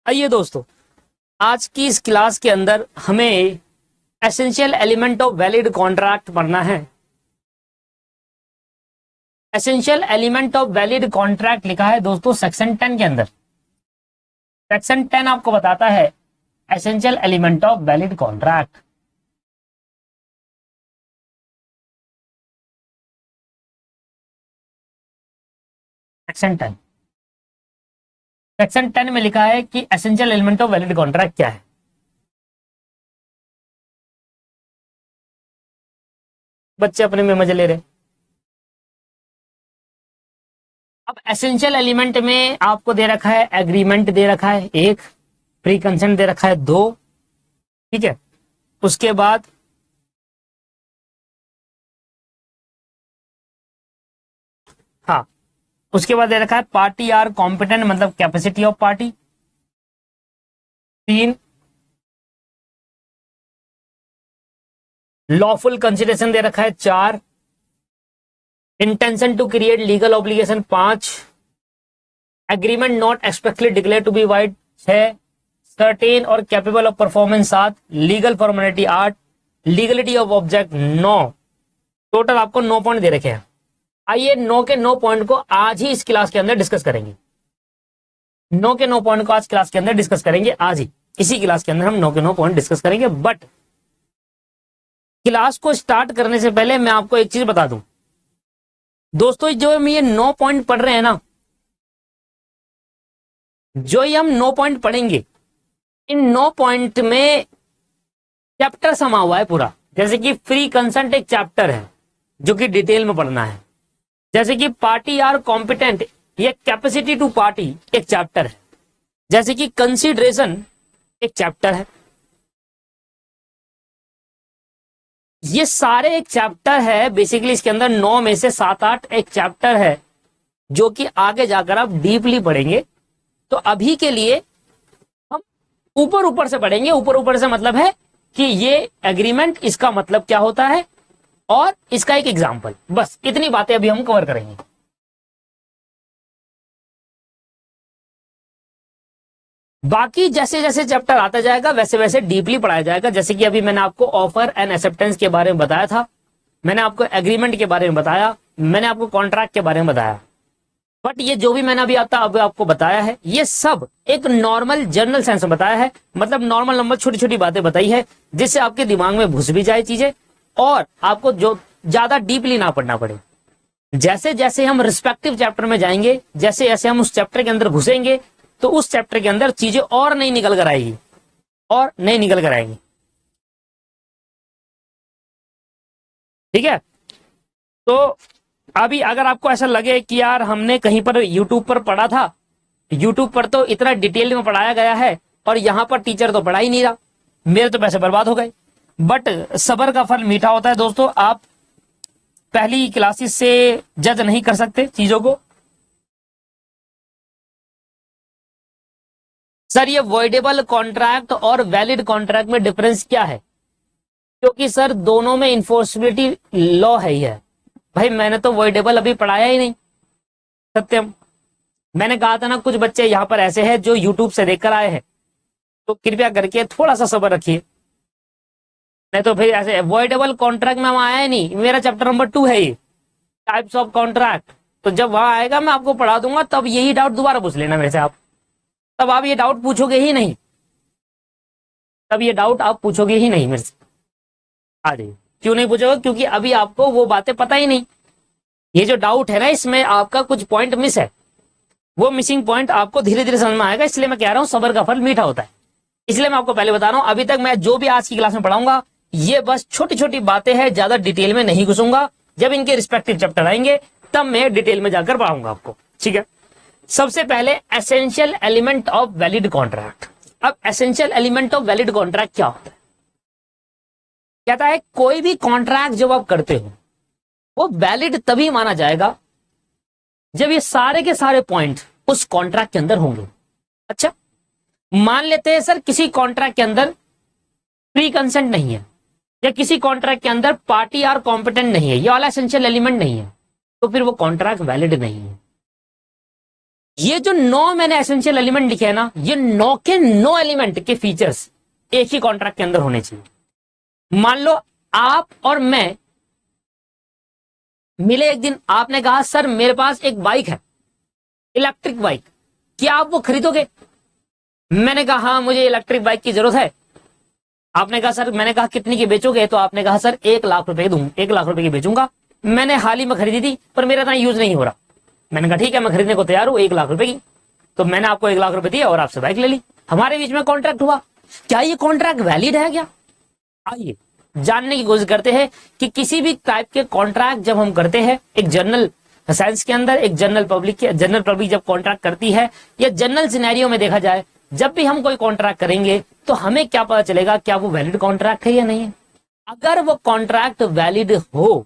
आइए दोस्तों, आज की इस क्लास के अंदर हमें essential element of valid contract पढ़ना है। Essential element of valid contract लिखा है दोस्तों सेक्शन 10 के अंदर। सेक्शन 10 आपको बताता है essential element of valid contract. Section 10 में लिखा है कि essential element of valid contract क्या है। बच्चे अपने में मजे ले रहे। अब एसेंशियल एलिमेंट में आपको दे रखा है एग्रीमेंट दे रखा है एक, प्री कंसेंट दे रखा है दो, ठीक है। उसके बाद हाँ, उसके बाद दे रखा है पार्टी आर कॉम्पिटेंट, मतलब capacity of party. 3 lawful consideration दे रखा है 4 intention to create legal obligation 5 agreement not expressly declare to be void 6 certain और capable of performance 7 legal formality 8 legality of object 9। Total आपको 9 पॉइंट दे रखे हैं। आइए 9 के 9 पॉइंट को आज ही इस क्लास के अंदर डिस्कस करेंगे। 9 के 9 पॉइंट को आज क्लास के अंदर डिस्कस करेंगे। आज ही इसी क्लास के अंदर हम 9 के 9 पॉइंट डिस्कस करेंगे। बट क्लास को स्टार्ट करने से पहले मैं आपको एक चीज बता दूं दोस्तों, जो हम ये 9 पॉइंट पढ़ रहे हैं ना, जो ये हम 9 पॉइंट पढ़ेंगे, इन 9 पॉइंट में चैप्टर समा हुआ है पूरा। जैसे कि फ्री कंसेंट एक चैप्टर है जो कि डिटेल में पढ़ना है। जैसे कि पार्टी आर कॉम्पिटेंट, ये कैपेसिटी टू पार्टी एक चैप्टर है। जैसे कि कंसीडरेशन एक चैप्टर है। ये सारे एक चैप्टर है। बेसिकली इसके अंदर 9 में से 7-8 एक चैप्टर है जो कि आगे जाकर आप डीपली पढ़ेंगे। तो अभी के लिए हम ऊपर ऊपर से पढ़ेंगे। ऊपर ऊपर से मतलब है कि ये एग्रीमेंट, इसका मतलब क्या होता है और इसका एक एग्जाम्पल, बस इतनी बातें अभी हम कवर करेंगे। बाकी जैसे जैसे चैप्टर आता जाएगा वैसे वैसे डीपली पढ़ाया जाएगा। जैसे कि अभी मैंने आपको ऑफर एंड एक्सेप्टेंस के बारे में बताया था, मैंने आपको एग्रीमेंट के बारे में बताया, मैंने आपको कॉन्ट्रैक्ट के बारे में बताया। बट ये जो भी मैंने अभी आपको बताया है, ये सब एक नॉर्मल जनरल सेंस में बताया है। मतलब नॉर्मल नंबर छोटी छोटी बातें बताई है जिससे आपके दिमाग में घुस भी जाए चीजें और आपको जो ज्यादा डीपली ना पढ़ना पड़े। जैसे जैसे हम रिस्पेक्टिव चैप्टर में जाएंगे, जैसे जैसे हम उस चैप्टर के अंदर घुसेंगे, तो उस चैप्टर के अंदर चीजें और नहीं निकल कर आएगी और नहीं निकल कर आएंगी। ठीक है। तो अभी अगर आपको ऐसा लगे कि यार हमने कहीं पर यूट्यूब पर पढ़ा था, यूट्यूब पर तो इतना डिटेल में पढ़ाया गया है और यहां पर टीचर तो पढ़ा ही नहीं रहा, मेरे तो पैसे बर्बाद हो गए। बट सबर का फल मीठा होता है दोस्तों। आप पहली क्लासेस से जज नहीं कर सकते चीजों को। सर ये वॉइडेबल कॉन्ट्रैक्ट और वैलिड कॉन्ट्रैक्ट में डिफरेंस क्या है? क्योंकि सर दोनों में इन्फोर्सबिलिटी लॉ है ही है। भाई मैंने तो वॉइडेबल अभी पढ़ाया ही नहीं। सत्यम, मैंने कहा था ना कुछ बच्चे यहाँ पर ऐसे हैं जो यूट्यूब से देखकर आए हैं, तो कृपया करके थोड़ा सा सब्र रखिए, नहीं तो फिर ऐसे वॉइडेबल कॉन्ट्रैक्ट में हम आया ही नहीं। मेरा चैप्टर नंबर 2 है ये, टाइप्स ऑफ कॉन्ट्रैक्ट। तो जब वहां आएगा मैं आपको पढ़ा दूंगा, तब यही डाउट दोबारा पूछ लेना मेरे से आप। तब आप ये डाउट पूछोगे ही नहीं, तब ये डाउट आप पूछोगे ही नहीं मेरे से। आ जाइए। क्यों नहीं पूछोगे? क्योंकि अभी आपको वो बातें पता ही नहीं। ये जो डाउट है ना, इसमें आपका कुछ पॉइंट मिस है। वो मिसिंग पॉइंट आपको धीरे धीरे समझ में आएगा। इसलिए मैं कह रहा हूं सबर का फल मीठा होता है। इसलिए मैं आपको पहले बता रहा हूं, अभी तक मैं जो भी आज की क्लास में पढ़ाऊंगा ये बस छोटी छोटी बातें हैं, ज्यादा डिटेल में नहीं घुसूंगा। जब इनके रिस्पेक्टिव चैप्टर आएंगे तब मैं डिटेल में जाकर पढ़ाऊंगा आपको। ठीक है। सबसे पहले essential element of valid contract. अब essential element of valid contract क्या होता है? कहता है कोई भी कॉन्ट्रैक्ट जब आप करते हो वो वैलिड तभी माना जाएगा जब ये सारे के सारे पॉइंट उस कॉन्ट्रैक्ट के अंदर होंगे। अच्छा, मान लेते हैं सर किसी कॉन्ट्रैक्ट के अंदर फ्री कंसेंट नहीं है, या किसी कॉन्ट्रैक्ट के अंदर पार्टी आर कॉम्पिटेंट नहीं है, ये वाला एसेंशियल एलिमेंट नहीं है, तो फिर वो कॉन्ट्रैक्ट वैलिड नहीं है। ये जो 9 मैंने एसेंशियल एलिमेंट लिखे हैं ना, ये 9 के 9 एलिमेंट के फीचर्स एक ही कॉन्ट्रैक्ट के अंदर होने चाहिए। मान लो आप और मैं मिले एक दिन, आपने कहा सर मेरे पास एक बाइक है, इलेक्ट्रिक बाइक, क्या आप वो खरीदोगे? मैंने कहा हाँ मुझे इलेक्ट्रिक बाइक की जरूरत है। आपने कहा सर, मैंने कहा कितनी की बेचोगे? तो आपने कहा सर 1 लाख रुपए दूं, 1 लाख रुपए की बेचूंगा, मैंने हाल ही में खरीदी थी पर मेरा इतना यूज नहीं हो रहा। मैंने कहा ठीक है मैं खरीदने को तैयार हूं 1 लाख रुपए की। तो मैंने आपको 1 लाख रुपए दिया और आपसे बाइक ले ली, हमारे बीच में कॉन्ट्रैक्ट हुआ। क्या ये कॉन्ट्रैक्ट वैलिड है क्या? आइए जानने की कोशिश करते हैं कि किसी भी टाइप के कॉन्ट्रैक्ट जब हम करते हैं, एक जनरल साइंस के अंदर, एक जनरल पब्लिक जब कॉन्ट्रैक्ट करती है, या जनरल सिनेरियो में देखा जाए, जब भी हम कोई कॉन्ट्रैक्ट करेंगे तो हमें क्या पता चलेगा क्या वो वैलिड कॉन्ट्रैक्ट है या नहीं है। अगर वो कॉन्ट्रैक्ट वैलिड हो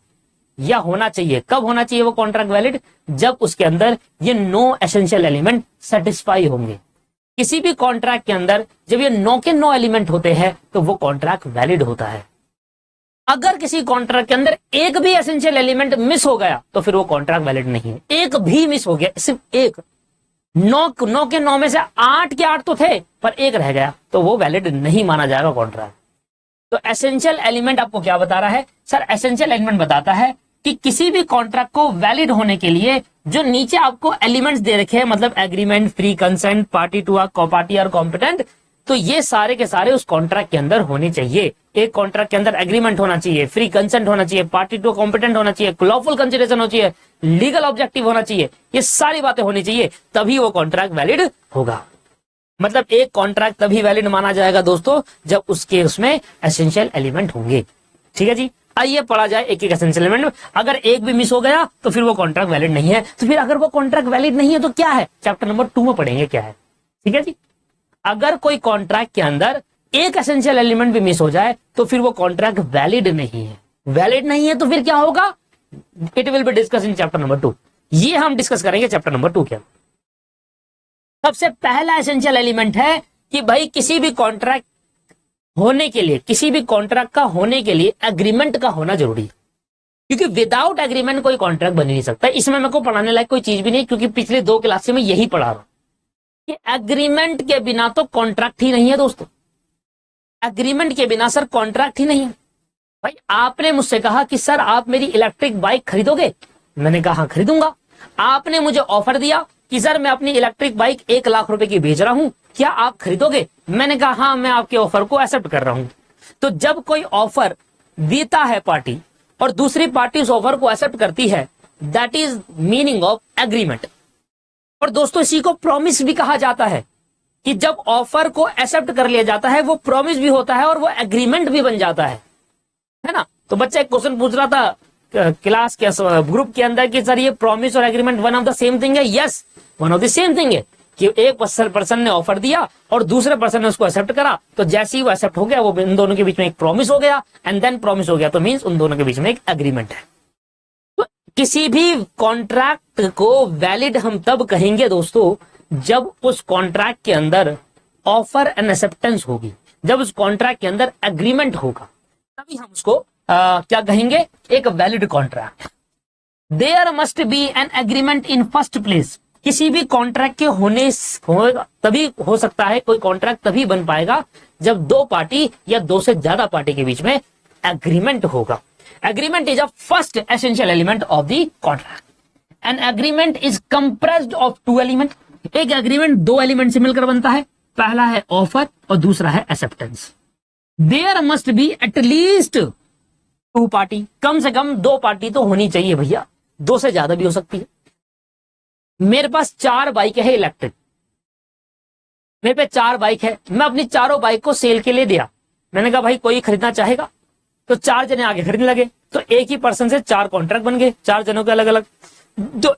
या होना चाहिए, कब होना चाहिए वो कॉन्ट्रैक्ट वैलिड? जब उसके अंदर ये 9 एसेंशियल एलिमेंट सेटिस्फाई होंगे। किसी भी कॉन्ट्रैक्ट के अंदर जब ये 9 के 9 एलिमेंट होते हैं तो वो कॉन्ट्रैक्ट वैलिड होता है। अगर किसी कॉन्ट्रैक्ट के अंदर एक भी एसेंशियल एलिमेंट मिस हो गया तो फिर वो कॉन्ट्रैक्ट वैलिड नहीं है। एक भी मिस हो गया, सिर्फ एक, 9 के 9 में से 8 के 8 तो थे पर एक रह गया, तो वो वैलिड नहीं माना जाएगा कॉन्ट्रैक्ट। तो एसेंशियल एलिमेंट आपको क्या बता रहा है? सर एसेंशियल एलिमेंट बताता है कि किसी भी कॉन्ट्रैक्ट को वैलिड होने के लिए जो नीचे आपको एलिमेंट्स दे रखे हैं, मतलब agreement, free consent, party to a party और कॉम्पिटेंट, तो ये सारे के सारे उस कॉन्ट्रैक्ट के अंदर होने चाहिए। एक कॉन्ट्रैक्ट के अंदर एग्रीमेंट होना चाहिए, फ्री कंसेंट होना चाहिए, पार्टी टू कॉम्पिटेंट होना चाहिए, लॉफुल कंसिडरेशन होना चाहिए, लीगल ऑब्जेक्टिव होना चाहिए, ये सारी बातें होनी चाहिए, तभी वो कॉन्ट्रैक्ट वैलिड होगा। मतलब एक कॉन्ट्रैक्ट तभी वैलिड माना जाएगा दोस्तों जब उसमें एसेंशियल एलिमेंट होंगे। ठीक है जी, आइए पढ़ा जाए एक एक एसेंशियल एलिमेंट। अगर एक भी मिस हो गया तो फिर वो कॉन्ट्रैक्ट वैलिड नहीं है। तो फिर अगर वो कॉन्ट्रैक्ट वैलिड नहीं है तो क्या है? चैप्टर नंबर 2 में पढ़ेंगे क्या है। ठीक है जी, अगर कोई कॉन्ट्रैक्ट के अंदर एक एसेंशियल एलिमेंट भी मिस हो जाए तो फिर वो कॉन्ट्रैक्ट वैलिड नहीं है। वैलिड नहीं है तो फिर क्या होगा? It will be discuss in chapter number 2। ये हम डिस्कस करेंगे चैप्टर नंबर 2 के। सबसे पहला एसेंशियल एलिमेंट है कि भाई किसी भी कॉन्ट्रैक्ट होने के लिए, किसी भी कॉन्ट्रैक्ट का होने के लिए एग्रीमेंट का होना जरूरी है, क्योंकि विदाउट एग्रीमेंट कोई कॉन्ट्रैक्ट बन ही नहीं सकता। इसमें मेरे को पढ़ाने लायक कोई चीज भी नहीं, क्योंकि पिछले 2 क्लास से मैं यही पढ़ा रहा हूं कि एग्रीमेंट के बिना तो कॉन्ट्रैक्ट ही नहीं है दोस्तों। एग्रीमेंट के बिना सर कॉन्ट्रैक्ट ही नहीं है। भाई आपने मुझसे कहा कि सर आप मेरी इलेक्ट्रिक बाइक खरीदोगे? मैंने कहा हाँ खरीदूंगा। आपने मुझे ऑफर दिया कि सर मैं अपनी इलेक्ट्रिक बाइक 1 लाख रुपए की बेच रहा हूं, क्या आप खरीदोगे? मैंने कहा हाँ मैं आपके ऑफर को एक्सेप्ट कर रहा हूं। तो जब कोई ऑफर देता है पार्टी और दूसरी पार्टी उस ऑफर को एक्सेप्ट करती है, that is meaning of agreement. और दोस्तों इसी को प्रॉमिस भी कहा जाता है कि जब ऑफर को एक्सेप्ट कर लिया जाता है वो प्रॉमिस भी होता है और वो एग्रीमेंट भी बन जाता है ना। तो बच्चा एक क्वेश्चन पूछ रहा था क्लास के ग्रुप के अंदर कि सर ये प्रॉमिस और agreement one of the same thing है? Yes, one of the same thing है कि एक पर्सन ने ऑफर दिया और दूसरे पर्सन ने उसको एक्सेप्ट करा, तो जैसे ही वो एक्सेप्ट हो गया वो इन दोनों के बीच में एक प्रॉमिस हो गया, एंड देन प्रॉमिस हो गया तो मींस उन दोनों के बीच में एक एग्रीमेंट है। तो किसी भी कॉन्ट्रैक्ट को वैलिड हम तब कहेंगे दोस्तों जब उस कॉन्ट्रैक्ट के अंदर ऑफर एंड एक्सेप्टेंस होगी, जब उस कॉन्ट्रैक्ट के अंदर एग्रीमेंट होगा, तभी हम उसको क्या कहेंगे? एक valid contract. There must be an agreement in first place. किसी भी कॉन्ट्रैक्ट के होने तभी हो सकता है, कोई कॉन्ट्रैक्ट तभी बन पाएगा जब 2 पार्टी या 2 से ज्यादा पार्टी के बीच में एग्रीमेंट होगा। Agreement is a first essential element of the contract. An agreement is compressed of 2 element. एक एग्रीमेंट 2 एलिमेंट से मिलकर बनता है, पहला है ऑफर और दूसरा है acceptance. There must be at least 2 party, कम से कम 2 पार्टी तो होनी चाहिए भैया, 2 से ज्यादा भी हो सकती है। मेरे पास 4 बाइक है इलेक्ट्रिक, मेरे पे 4 बाइक है, मैं अपनी चारों बाइक को सेल के लिए दिया। मैंने कहा भाई कोई खरीदना चाहेगा, तो 4 जने आगे खरीदने लगे, तो एक ही पर्सन से 4 कॉन्ट्रैक्ट बन गए, 4 जनों के अलग अलग। तो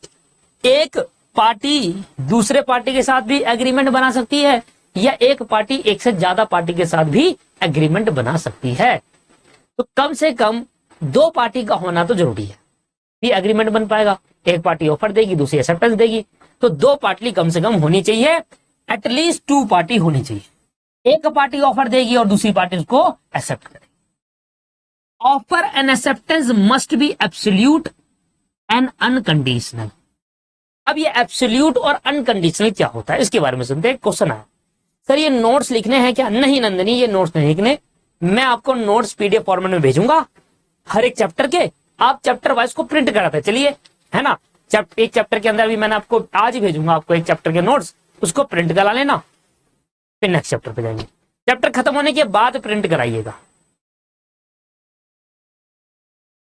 एक पार्टी दूसरे पार्टी के साथ भी एग्रीमेंट बना सकती है, या एक पार्टी एक से ज्यादा पार्टी के साथ भी एग्रीमेंट बना सकती है। तो कम से कम 2 पार्टी का होना तो जरूरी है, भी एग्रीमेंट बन पाएगा। एक पार्टी ऑफर देगी, दूसरी एक्सेप्टेंस देगी, तो 2 पार्टी कम से कम होनी चाहिए, एटलीस्ट 2 पार्टी होनी चाहिए। एक पार्टी ऑफर देगी और दूसरी पार्टी उसको एक्सेप्ट करेगी। Offer and acceptance must be absolute and unconditional. अब ये एब्सोल्यूट और अनकंडीशनल क्या होता है इसके बारे में सुनते हैं। क्वेश्चन आया, सर ये नोट्स लिखने हैं क्या? नहीं नंदनी, ये नोट्स नहीं लिखने, मैं आपको नोट्स पीडीएफ फॉर्मेट में भेजूंगा हर एक चैप्टर के, आप चैप्टर वाइज को प्रिंट कराते चलिए, है ना। एक चैप्टर के अंदर अभी मैंने आपको आज ही भेजूंगा आपको एक चैप्टर के नोट्स, उसको प्रिंट करा लेना, फिर नेक्स्ट चैप्टर पे जाएंगे। चैप्टर खत्म होने के बाद प्रिंट कराइएगा।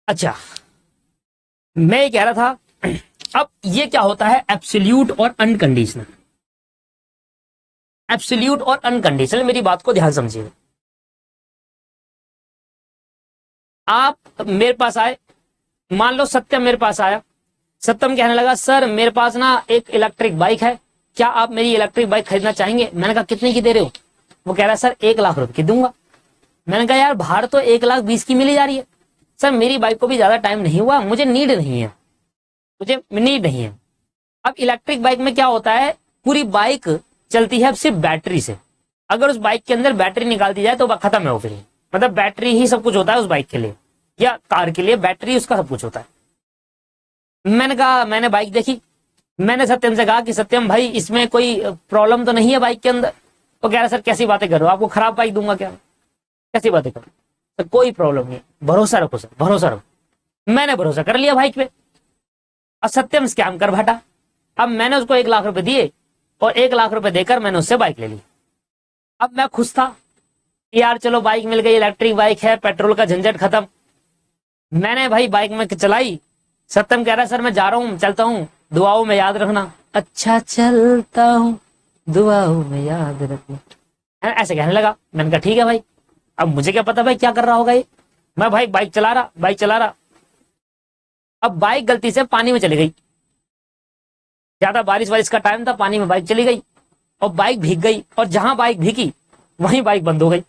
अच्छा, मैं ये कह रहा था, अब ये क्या होता है एब्सोल्यूट और अनकंडीशनल। एब्सोल्यूट और अनकंडीशनल, मेरी बात को ध्यान समझिएगा। आप मेरे पास आए, मान लो सत्यम मेरे पास आया, सत्यम कहने लगा सर मेरे पास ना एक इलेक्ट्रिक बाइक है, क्या आप मेरी इलेक्ट्रिक बाइक खरीदना चाहेंगे? मैंने कहा कितने की दे रहे हो? वो कह रहा है सर 1,00,000 रुपए की दूंगा। मैंने कहा यार बाहर तो 1,20,000 की मिली जा रही है। सर मेरी बाइक को भी ज्यादा टाइम नहीं हुआ, मुझे नीड नहीं है, मुझे नीड नहीं है। अब इलेक्ट्रिक बाइक में क्या होता है, पूरी बाइक चलती है सिर्फ बैटरी से, अगर उस बाइक के अंदर बैटरी निकाल दी जाए तो खत्म है वो, फिर मतलब बैटरी ही सब कुछ होता है उस बाइक के लिए या कार के लिए, बैटरी उसका सब कुछ होता है। मैंने कहा, मैंने बाइक देखी, मैंने सत्यम से कहा कि सत्यम भाई इसमें कोई प्रॉब्लम तो नहीं है बाइक के अंदर? वो कह रहा सर कैसी बातें कर रहे हो, आपको खराब बाइक दूंगा क्या? कैसी बातें करो सर, कोई प्रॉब्लम नहीं, भरोसा रखो सर, भरोसा रखो। मैंने भरोसा कर लिया बाइक पे, अब सत्यम स्कैम कर बैठा। अब मैंने उसको 1,00,000 रुपए दिए और 1,00,000 रुपए देकर मैंने उससे बाइक ले ली। अब मैं खुश था यार, चलो बाइक मिल गई, इलेक्ट्रिक बाइक है, पेट्रोल का झंझट खत्म। मैंने भाई बाइक में चलाई, सत्यम कह रहा है सर मैं जा रहा हूँ, चलता हूँ, दुआओं में याद रखना। अच्छा चलता हूँ, दुआओं में याद रखना, ऐसे कहने लगा। मैंने कहा ठीक है भाई। अब मुझे क्या पता भाई क्या कर रहा होगा ये, मैं भाई बाइक चला रहा। अब बाइक गलती से पानी में चली गई, ज्यादा बारिश का टाइम था, पानी में बाइक चली गई और बाइक भीग गई, और जहां बाइक भीगी वहीं बाइक बंद हो गई।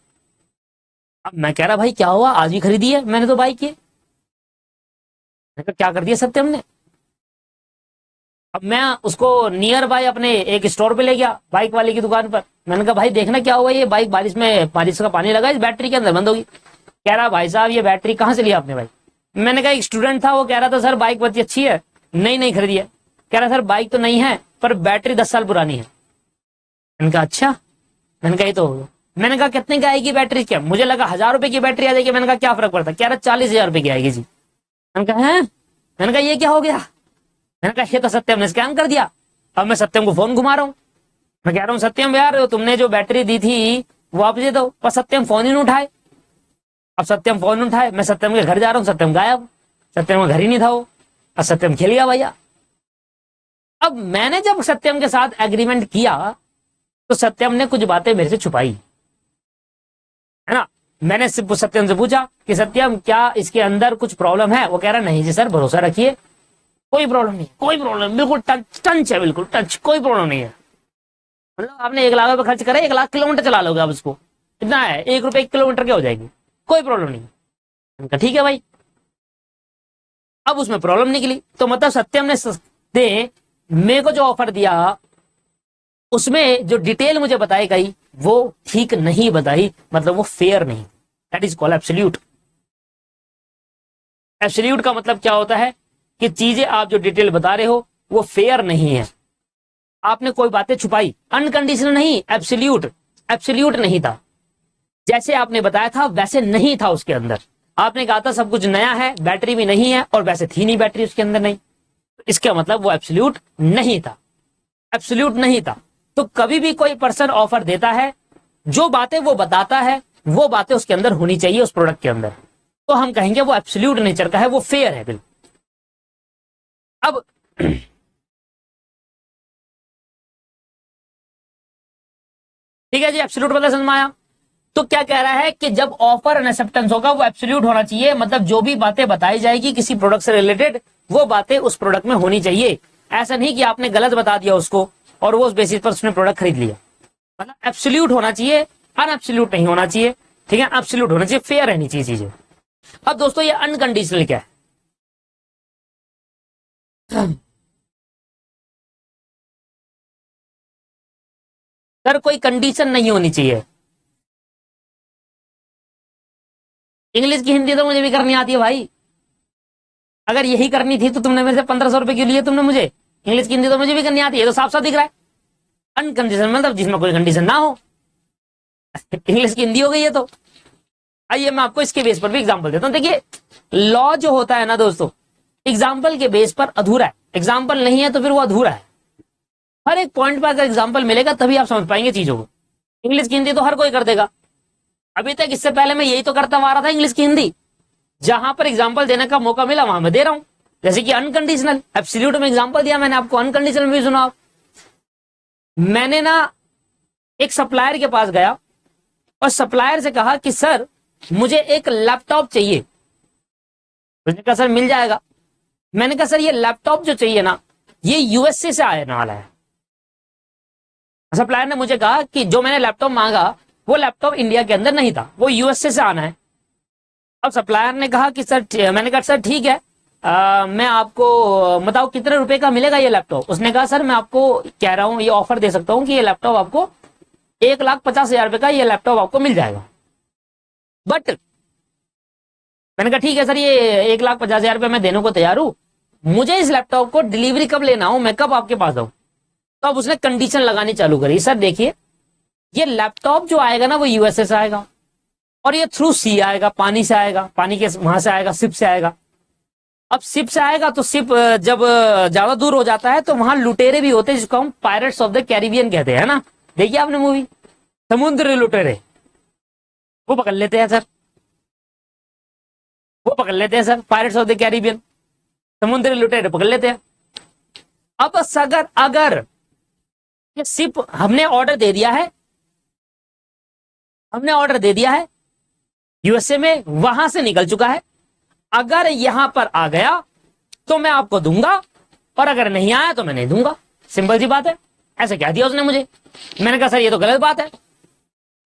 अब मैं कह रहा भाई क्या हुआ, आज ही खरीदी है मैंने तो बाइक ये। मैंने कहा क्या कर दिया सत्यम ने? अब मैं उसको नियर बाय अपने एक स्टोर पे ले गया, बाइक वाले की दुकान पर। मैंने कहा भाई देखना क्या हुआ, ये बाइक बारिश का पानी लगा इस बैटरी के अंदर, बंद होगी। कह रहा भाई साहब ये बैटरी कहाँ से लिया आपने भाई? मैंने कहा एक स्टूडेंट था वो कह रहा था सर बाइक बहुत अच्छी है, नहीं खरीदी है। कह रहा सर बाइक तो नहीं है पर बैटरी 10 साल पुरानी है। मैंने कहा अच्छा, मैंने कहा ये तो होगा। मैंने कहा कितने की आएगी बैटरी? क्या, मुझे लगा 1,000 रुपए की बैटरी आ जाएगी। मैंने कहा क्या फर्क पड़ता? कह रहा 40,000 रुपए की आएगी जी। मैंने कहा है? मैंने कहा ये क्या हो गया? मैंने कहा ये तो सत्यम ने स्कैम कर दिया। अब मैं सत्यम को फोन घुमा रहा हूँ, मैं कह रहा हूँ सत्यम यार तुमने जो बैटरी दी थी वो वापस दे दो, पर सत्यम फोन ही नहीं उठाए। अब सत्यम फोन नहीं उठाए, मैं सत्यम के घर जा रहा हूँ, सत्यम गायब, सत्यम का घर ही नहीं था वो। अब सत्यम खेल गया भैया। अब मैंने जब सत्यम के साथ एग्रीमेंट किया तो सत्यम ने कुछ बातें मेरे से छुपाई, है ना। मैंने सिर्फ सत्यम से पूछा कि सत्यम क्या इसके अंदर कुछ प्रॉब्लम है? वो कह रहा नहीं जी सर भरोसा रखिए, कोई प्रॉब्लम नहीं, कोई प्रॉब्लम, बिल्कुल टच है, बिल्कुल टच, कोई प्रॉब्लम नहीं है। मतलब आपने 1,00,000 रुपए खर्च करे, 1,00,000 किलोमीटर चला लोगे आप उसको, इतना है, 1 रुपए 1 किलोमीटर क्या हो जाएगी, कोई प्रॉब्लम नहीं। उनका ठीक है भाई। अब उसमें प्रॉब्लम निकली तो मतलब सत्यम ने मेरे को जो ऑफर दिया उसमें जो डिटेल मुझे बताई गई वो ठीक नहीं बताई, मतलब वो फेयर नहीं। That is called absolute. Absolute का मतलब क्या होता है कि चीजें आप जो डिटेल बता रहे हो वो फेयर नहीं है, आपने कोई बातें छुपाई। अनकंडीशनल नहीं, एब्सोल्यूट। एब्सोल्यूट नहीं था, जैसे आपने बताया था वैसे नहीं था उसके अंदर। आपने कहा था सब कुछ नया है, बैटरी भी नहीं है, और वैसे थी नहीं बैटरी उसके अंदर नहीं, इसका मतलब वो एब्सोल्यूट नहीं था, एब्सोल्यूट नहीं था। तो कभी भी कोई पर्सन ऑफर देता है, जो बातें वो बताता है वो बातें उसके अंदर होनी चाहिए उस प्रोडक्ट के अंदर, तो हम कहेंगे वो एब्सोल्यूट नेचर का है, वो फेयर है बिल्कुल। अब ठीक है जी, एब्सोल्यूट मतलब समझ में आया। तो क्या कह रहा है कि जब ऑफर एंड एक्सेप्टेंस होगा वो एब्सोल्यूट होना चाहिए, मतलब जो भी बातें बताई जाएगी किसी प्रोडक्ट से रिलेटेड वो बातें उस प्रोडक्ट में होनी चाहिए। ऐसा नहीं कि आपने गलत बता दिया उसको और वो उस बेसिस पर उसने प्रोडक्ट खरीद लिया। मतलब एब्सोल्यूट होना चाहिए, अनएब्सोल्यूट नहीं होना चाहिए, ठीक है, एब्सोल्यूट होना चाहिए, फेयर रहनी चाहिए चीजें। अब दोस्तों ये अनकंडीशनल क्या है? सर कोई कंडीशन नहीं होनी चाहिए। इंग्लिश की हिंदी तो मुझे भी करनी आती है भाई, अगर यही करनी थी तो तुमने मेरे से 1,500 रुपए क्यों लिए तुमने मुझे? इंग्लिश की हिंदी तो मुझे भी करनी आती है, ये तो साफ साफ दिख रहा है। अनकंडीशनल मतलब जिसमें कोई कंडीशन ना हो। इंग्लिश की हिंदी हो गई है। तो आइए मैं आपको इसके बेस पर भी एग्जांपल देता हूं। देखिए लॉ जो होता है ना दोस्तों, एग्जांपल के बेस पर अधूरा है, एग्जांपल नहीं है तो फिर वो अधूरा है। हर एक पॉइंट पर अगर एग्जांपल मिलेगा तभी आप समझ पाएंगे चीजों को। इंग्लिश की हिंदी तो हर कोई कर देगा, अभी तक इससे पहले मैं यही तो करता आ रहा था इंग्लिश की हिंदी। जहां पर एग्जांपल देने का मौका मिला वहां मैं दे रहा हूं, जैसे कि अनकंडीशनल, एब्सोल्यूट में एग्जांपल दिया मैंने आपको, अनकंडीशनल में भी सुना। मैंने ना एक सप्लायर के पास गया और सप्लायर से कहा कि सर मुझे एक लैपटॉप चाहिए। उसने कहा सर मिल जाएगा। मैंने कहा सर ये लैपटॉप जो चाहिए ना ये यूएसए से आने वाला है। सप्लायर ने मुझे कहा कि जो मैंने लैपटॉप मांगा वो लैपटॉप इंडिया के अंदर नहीं था, वो यूएसए से आना है। अब सप्लायर ने कहा कि सर, मैंने कहा सर ठीक है, मैं आपको बताओ कितने रुपए का मिलेगा ये लैपटॉप। उसने कहा सर मैं आपको कह रहा हूं, ये ऑफर दे सकता हूं कि ये लैपटॉप आपको 1,50,000 रुपए का ये लैपटॉप आपको मिल जाएगा। बट मैंने कहा ठीक है सर, ये 1,50,000 रुपए मैं देने को तैयार हूं, मुझे इस लैपटॉप को डिलीवरी कब लेना हो, मैं कब आपके पास आऊं। तो अब उसने कंडीशन लगानी चालू करी। सर देखिए ये लैपटॉप जो आएगा ना वो यूएसए से आएगा और ये थ्रू सी आएगा, पानी से आएगा, पानी के वहां से आएगा, शिप से आएगा। अब शिप से आएगा तो शिप जब ज्यादा दूर हो जाता है तो वहां लुटेरे भी होते हैं जिसको हम पायरेट्स ऑफ द कैरिबियन कहते हैं ना। देखिए आपने मूवी समुद्री लुटेरे, वो पकड़ लेते हैं सर, वो पकड़ लेते हैं sir, pirates of the Caribbean, समुद्री लुटेरे पकड़ लेते हैं। अब अगर ये शिप हमने ऑर्डर दे दिया है, हमने ऑर्डर दे दिया है यूएसए में, वहां से निकल चुका है, अगर यहां पर आ गया तो मैं आपको दूंगा और अगर नहीं आया तो मैं नहीं दूंगा। सिंपल सी बात है। ऐसे कह दिया उसने मुझे। मैंने कहा सर ये तो गलत बात है,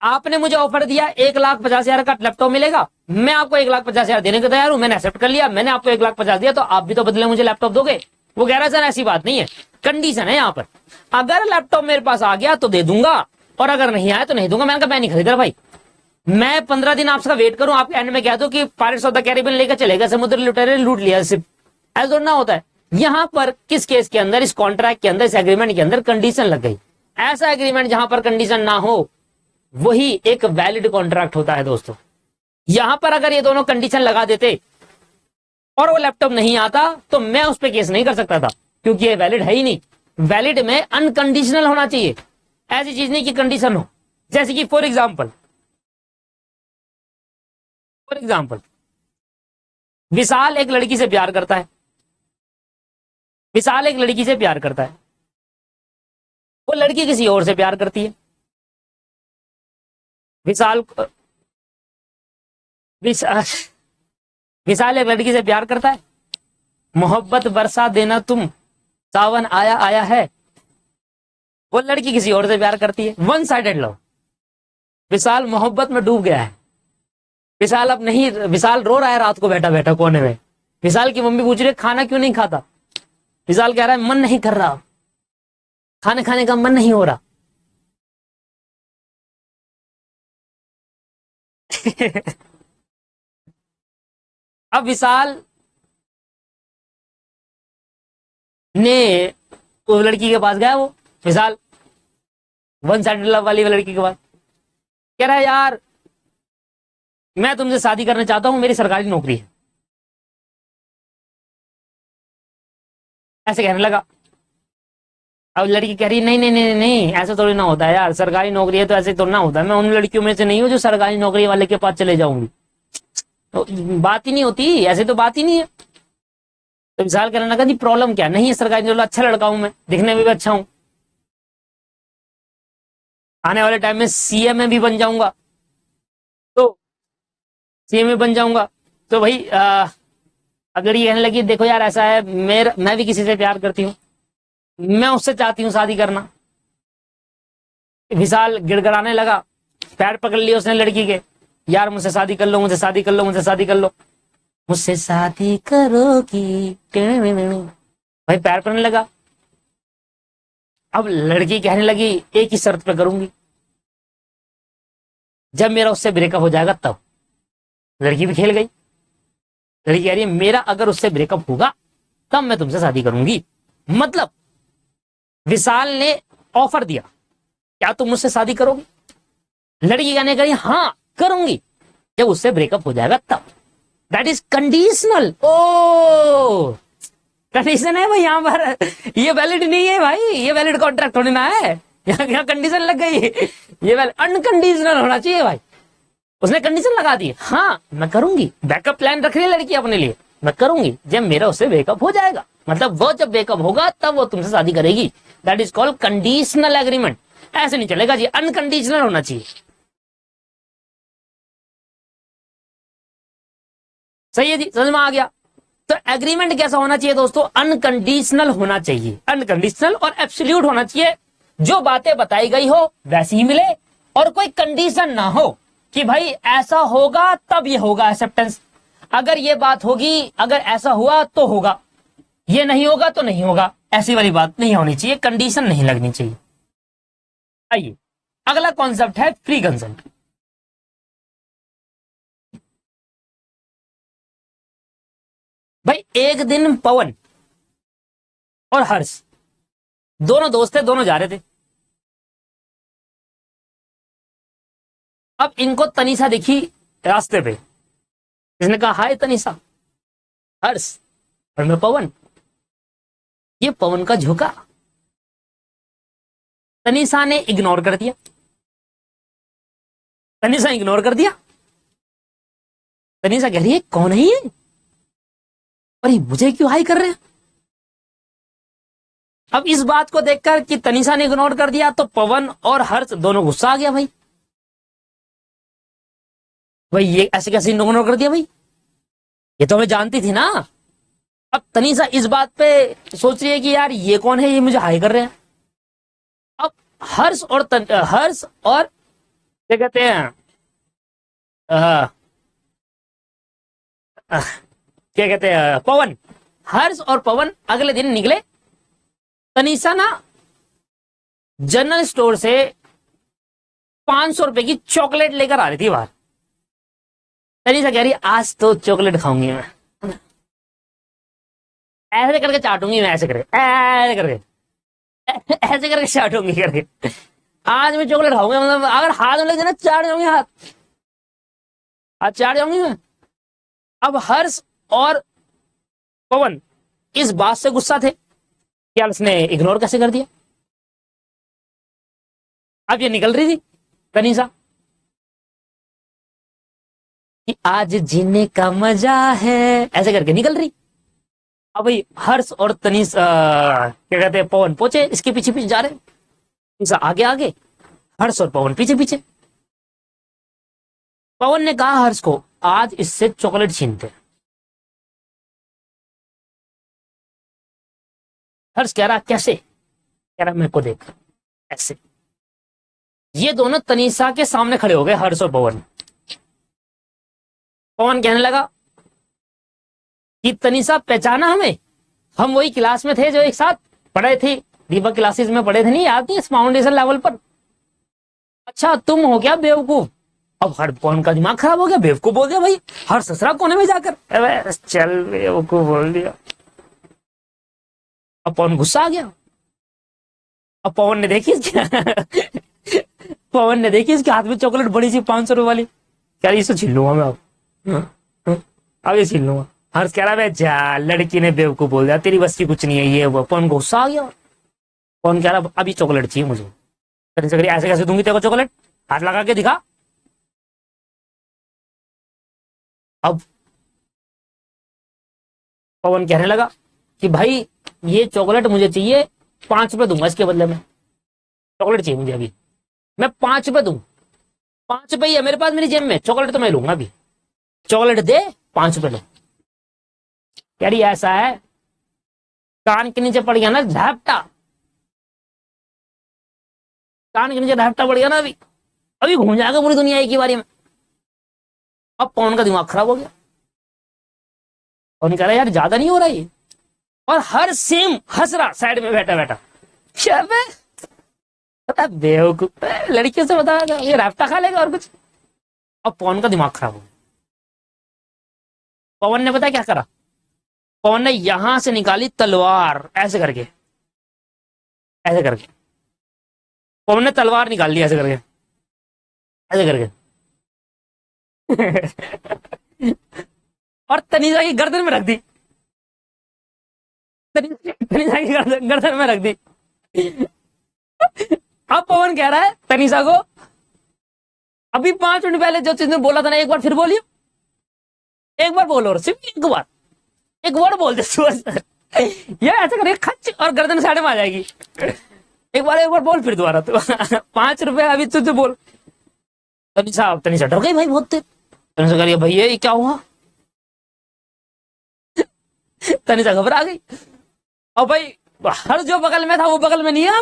आपने मुझे ऑफर दिया 1,50,000 का लैपटॉप मिलेगा, मैं आपको 1,50,000 देने को तैयार हूं, मैंने एक्सेप्ट कर लिया, मैंने आपको 1,50,000 दिया तो आप भी तो बदले मुझे लैपटॉप दोगे। वो कह रहा सर ऐसी बात नहीं है, कंडीशन है यहाँ पर, अगर लैपटॉप मेरे पास आ गया तो दे दूंगा और अगर नहीं आया तो नहीं दूंगा। मैंने कहा मैं नहीं खरीद रहा भाई, मैं 15 दिन आपका वेट करूं, आप एंड में कह दो कि पायरेट्स ऑफ द कैरिबियन लेकर चलेगा, समुद्र लुटेरे लूट लिया सिर्फ, ऐसा थोड़ा ना होता है। यहां पर किस केस के अंदर, इस कॉन्ट्रैक्ट के अंदर, इस एग्रीमेंट के अंदर कंडीशन लग गई। ऐसा एग्रीमेंट जहां पर कंडीशन ना हो वही एक वैलिड कॉन्ट्रैक्ट होता है दोस्तों। यहां पर अगर ये दोनों कंडीशन लगा देते और वो लैपटॉप नहीं आता तो मैं उस पर केस नहीं कर सकता था, क्योंकि ये वैलिड है ही नहीं। वैलिड में अनकंडीशनल होना चाहिए, ऐसी चीज नहीं कि कंडीशन हो। जैसे कि फॉर एग्जाम्पल विशाल एक लड़की से प्यार करता है, विशाल एक लड़की से प्यार करता है, वो लड़की किसी और से प्यार करती है। विशाल एक लड़की से प्यार करता है, मोहब्बत बरसा देना तुम, सावन आया आया है। वो लड़की किसी और से प्यार करती है, वन साइडेड लव। विशाल मोहब्बत में डूब गया है, विशाल अब नहीं, विशाल रो रहा है रात को बैठा बैठा कोने में। विशाल की मम्मी पूछ रही है खाना क्यों नहीं खाता, विशाल कह रहा है मन नहीं कर रहा, खाने खाने का मन नहीं हो रहा। अब विशाल ने उस लड़की के पास गया, वो विशाल वन साइडेड लव वाली लड़की के पास, कह रहा है यार मैं तुमसे शादी करना चाहता हूं, मेरी सरकारी नौकरी है। ऐसे कहने लगा। अब लड़की कह रही नहीं नहीं नहीं नहीं, ऐसा थोड़ी ना होता है यार, सरकारी नौकरी है तो ऐसे थोड़ा ना होता है, मैं उन लड़कियों में से नहीं हूं जो सरकारी नौकरी वाले के पास चले जाऊंगी, तो बात ही नहीं होती, ऐसे तो बात ही नहीं है। तो विशाल कहने लगा जी प्रॉब्लम क्या, नहीं है सरकारी नौकरी, अच्छा लड़का हूं मैं, दिखने में भी अच्छा हूं, आने वाले टाइम में सीएम में भी बन जाऊंगा, तो सीएम में बन जाऊंगा। तो भाई अब लड़की कहने लगी देखो यार ऐसा है, मैं भी किसी से प्यार करती हूँ, मैं उससे चाहती हूँ शादी करना। विशाल गिड़गड़ाने लगा, पैर पकड़ लिए उसने लड़की के, यार मुझसे शादी कर लो, मुझसे शादी कर लो, मुझसे शादी कर लो, मुझसे शादी करोगी, भाई पैर पकड़ने लगा। अब लड़की कहने लगी एक ही शर्त पे करूंगी, जब मेरा उससे ब्रेकअप हो जाएगा तब। लड़की भी खेल गई, लड़की कह रही है मेरा अगर उससे ब्रेकअप होगा तब मैं तुमसे शादी करूंगी। मतलब विशाल ने ऑफर दिया, क्या तुम मुझसे शादी करोगी? लड़की कहने करी हाँ करूंगी, जब उससे ब्रेकअप हो जाएगा तब। That is conditional. ओ कंडीशन है भाई यहाँ पर, ये वैलिड नहीं है भाई, ये वैलिड कॉन्ट्रैक्ट थोड़ी ना है, यहाँ कंडीशन लग गई। ये अनकंडीशनल होना चाहिए भाई। उसने कंडीशन लगा दी, हाँ मैं करूंगी, बैकअप प्लान रख रही है लड़की अपने लिए, मैं करूंगी जब मेरा उससे ब्रेकअप हो जाएगा, मतलब वो जब ब्रेकअप होगा तब वो तुमसे शादी करेगी। That is called conditional agreement. ऐसे नहीं चलेगा जी, अनकंडीशनल होना चाहिए। सही है जी, समझ में आ गया। तो एग्रीमेंट कैसा होना चाहिए दोस्तों? अनकंडीशनल होना चाहिए, अनकंडीशनल और एब्सोल्यूट होना चाहिए। जो बातें बताई गई हो वैसी ही मिले, और कोई कंडीशन ना हो कि भाई ऐसा होगा तब ये होगा एक्सेप्टेंस, अगर ये बात होगी, अगर ऐसा हुआ तो होगा, ये नहीं होगा तो नहीं होगा, ऐसी वाली बात नहीं होनी चाहिए, कंडीशन नहीं लगनी चाहिए। आइए अगला कॉन्सेप्ट है फ्री कंसेंट। भाई एक दिन पवन और हर्ष दोनों दोस्त थे, दोनों जा रहे थे। अब इनको तनीषा दिखी रास्ते पे, इसने कहा हाय तनीषा। हर्ष और मैं पवन। ये पवन का झोंका तनीषा ने इग्नोर कर दिया, तनीषा इग्नोर कर दिया। तनीषा कह रही है कौन है ये, अरे मुझे क्यों हाई कर रहे हैं? अब इस बात को देखकर कि तनीषा ने इग्नोर कर दिया तो पवन और हर्ष दोनों गुस्सा आ गया। भाई ये ऐसे कैसे इग्नोर कर दिया भाई, ये तो हमें जानती थी ना। अब तनीषा इस बात पे सोच रही है कि यार ये कौन है, ये मुझे हाई कर रहे हैं। अब हर्ष और क्या कहते हैं क्या कहते हैं पवन, हर्ष और पवन अगले दिन निकले। तनीषा ना जनरल स्टोर से 500 रुपए की चॉकलेट लेकर आ रही थी बाहर। तनीषा कह रही आज तो चॉकलेट खाऊंगी मैं, ऐसे करके चाटूंगी मैं, ऐसे करके ऐसे करके चाटूंगी करके, आज मैं चॉकलेट खाऊंगी, मतलब अगर हाथ में लग जाए ना चाट जाऊंगी, हाथ चाट जाऊंगी मैं। अब हर्ष और पवन इस बात से गुस्सा थे कि यार उसने इग्नोर कैसे कर दिया। अब ये निकल रही थी तनीषा कि आज जीने का मजा है, ऐसे करके निकल रही। अब भाई हर्ष और क्या कहते हैं पवन पहुंचे, इसके पीछे पीछे जा रहे, तनीषा आगे आगे, हर्ष और पवन पीछे पीछे। पवन ने कहा हर्ष को आज इससे चॉकलेट छीनते। हर्ष कह रहा कैसे? कह रहा मेरे को देख ऐसे। ये दोनों तनीषा के सामने खड़े हो गए, हर्ष और पवन। पवन कहने लगा कि तनीषा पहचाना हमें, हम वही क्लास में थे जो एक साथ पढ़े थे, दीपक क्लासेस में पढ़े थे, नहीं याद नहीं, फाउंडेशन लेवल पर। अच्छा तुम हो क्या बेवकूफ? अब हर पवन का दिमाग खराब हो गया, बेवकूफ बोल दिया भाई, हर ससुरा कोने में जाकर चल बेवकूफ बोल दिया। अब पवन गुस्सा आ गया। अब पवन ने देखी पवन ने देखी इसके हाथ में चॉकलेट बड़ी सी 500 रुपए वाली, क्या इसे छीन लूंगा मैं अब ये छीन लूंगा। हर्ष कह रहा है जा लड़की ने बेवकूफ बोल दिया, तेरी बस की कुछ नहीं है ये वो। पवन गुस्सा आ गया। पवन कह रहा अभी चॉकलेट चाहिए मुझे। ऐसे कैसे दूंगी तेरे को चॉकलेट, हाथ लगा के दिखा। अब पवन कहने लगा कि भाई ये चॉकलेट मुझे चाहिए, 5 रुपए दूंगा इसके बदले में, चॉकलेट चाहिए मुझे अभी, मैं 5 रुपए दूं, 5 रुपए ही है मेरे पास मेरी जेब में, चॉकलेट तो मैं लूंगा अभी, चॉकलेट दे 5 रुपए लो। यार ऐसा है कान के नीचे पड़ गया ना झपटा, कान के नीचे झपटा पड़ गया ना, अभी घूम जाएगा पूरी दुनिया एक ही बारी में। अब पवन का दिमाग खराब हो गया और कह रहा यार ज्यादा नहीं हो रहा ये, और हर सेम हंस रहा साइड में बैठा बैठा। पता बेवकूफ लड़कियों से बता ये राफ्ता खा लेगा और कुछ। अब पवन का दिमाग खराब हो गया। पवन ने पता क्या करा, पवन ने यहां से निकाली तलवार ऐसे करके, ऐसे करके पवन ने तलवार निकाल ली, ऐसे करके, ऐसे करके और तनीजा की गर्दन में रख दी, तनीजा की गर्दन में रख दी। अब पवन कह रहा है तनीजा को, अभी 5 मिनट पहले जो चीज ने बोला था ना, एक बार फिर बोलियो, एक बार बोलो, और सिर्फ एक बार, एक वर्ड बोल दे ये ऐसे करे खच और गर्दन साइड में आ जाएगी। एक बार बोल फिर दोबारा तो 5 रुपए अभी तुझे बोल। तनीजा डर गई भाई बहुत। तनीजा कह रही है भैया ये क्या हुआ? तनीजा घबरा गई। और भाई हर जो बगल में था वो बगल में नहीं है,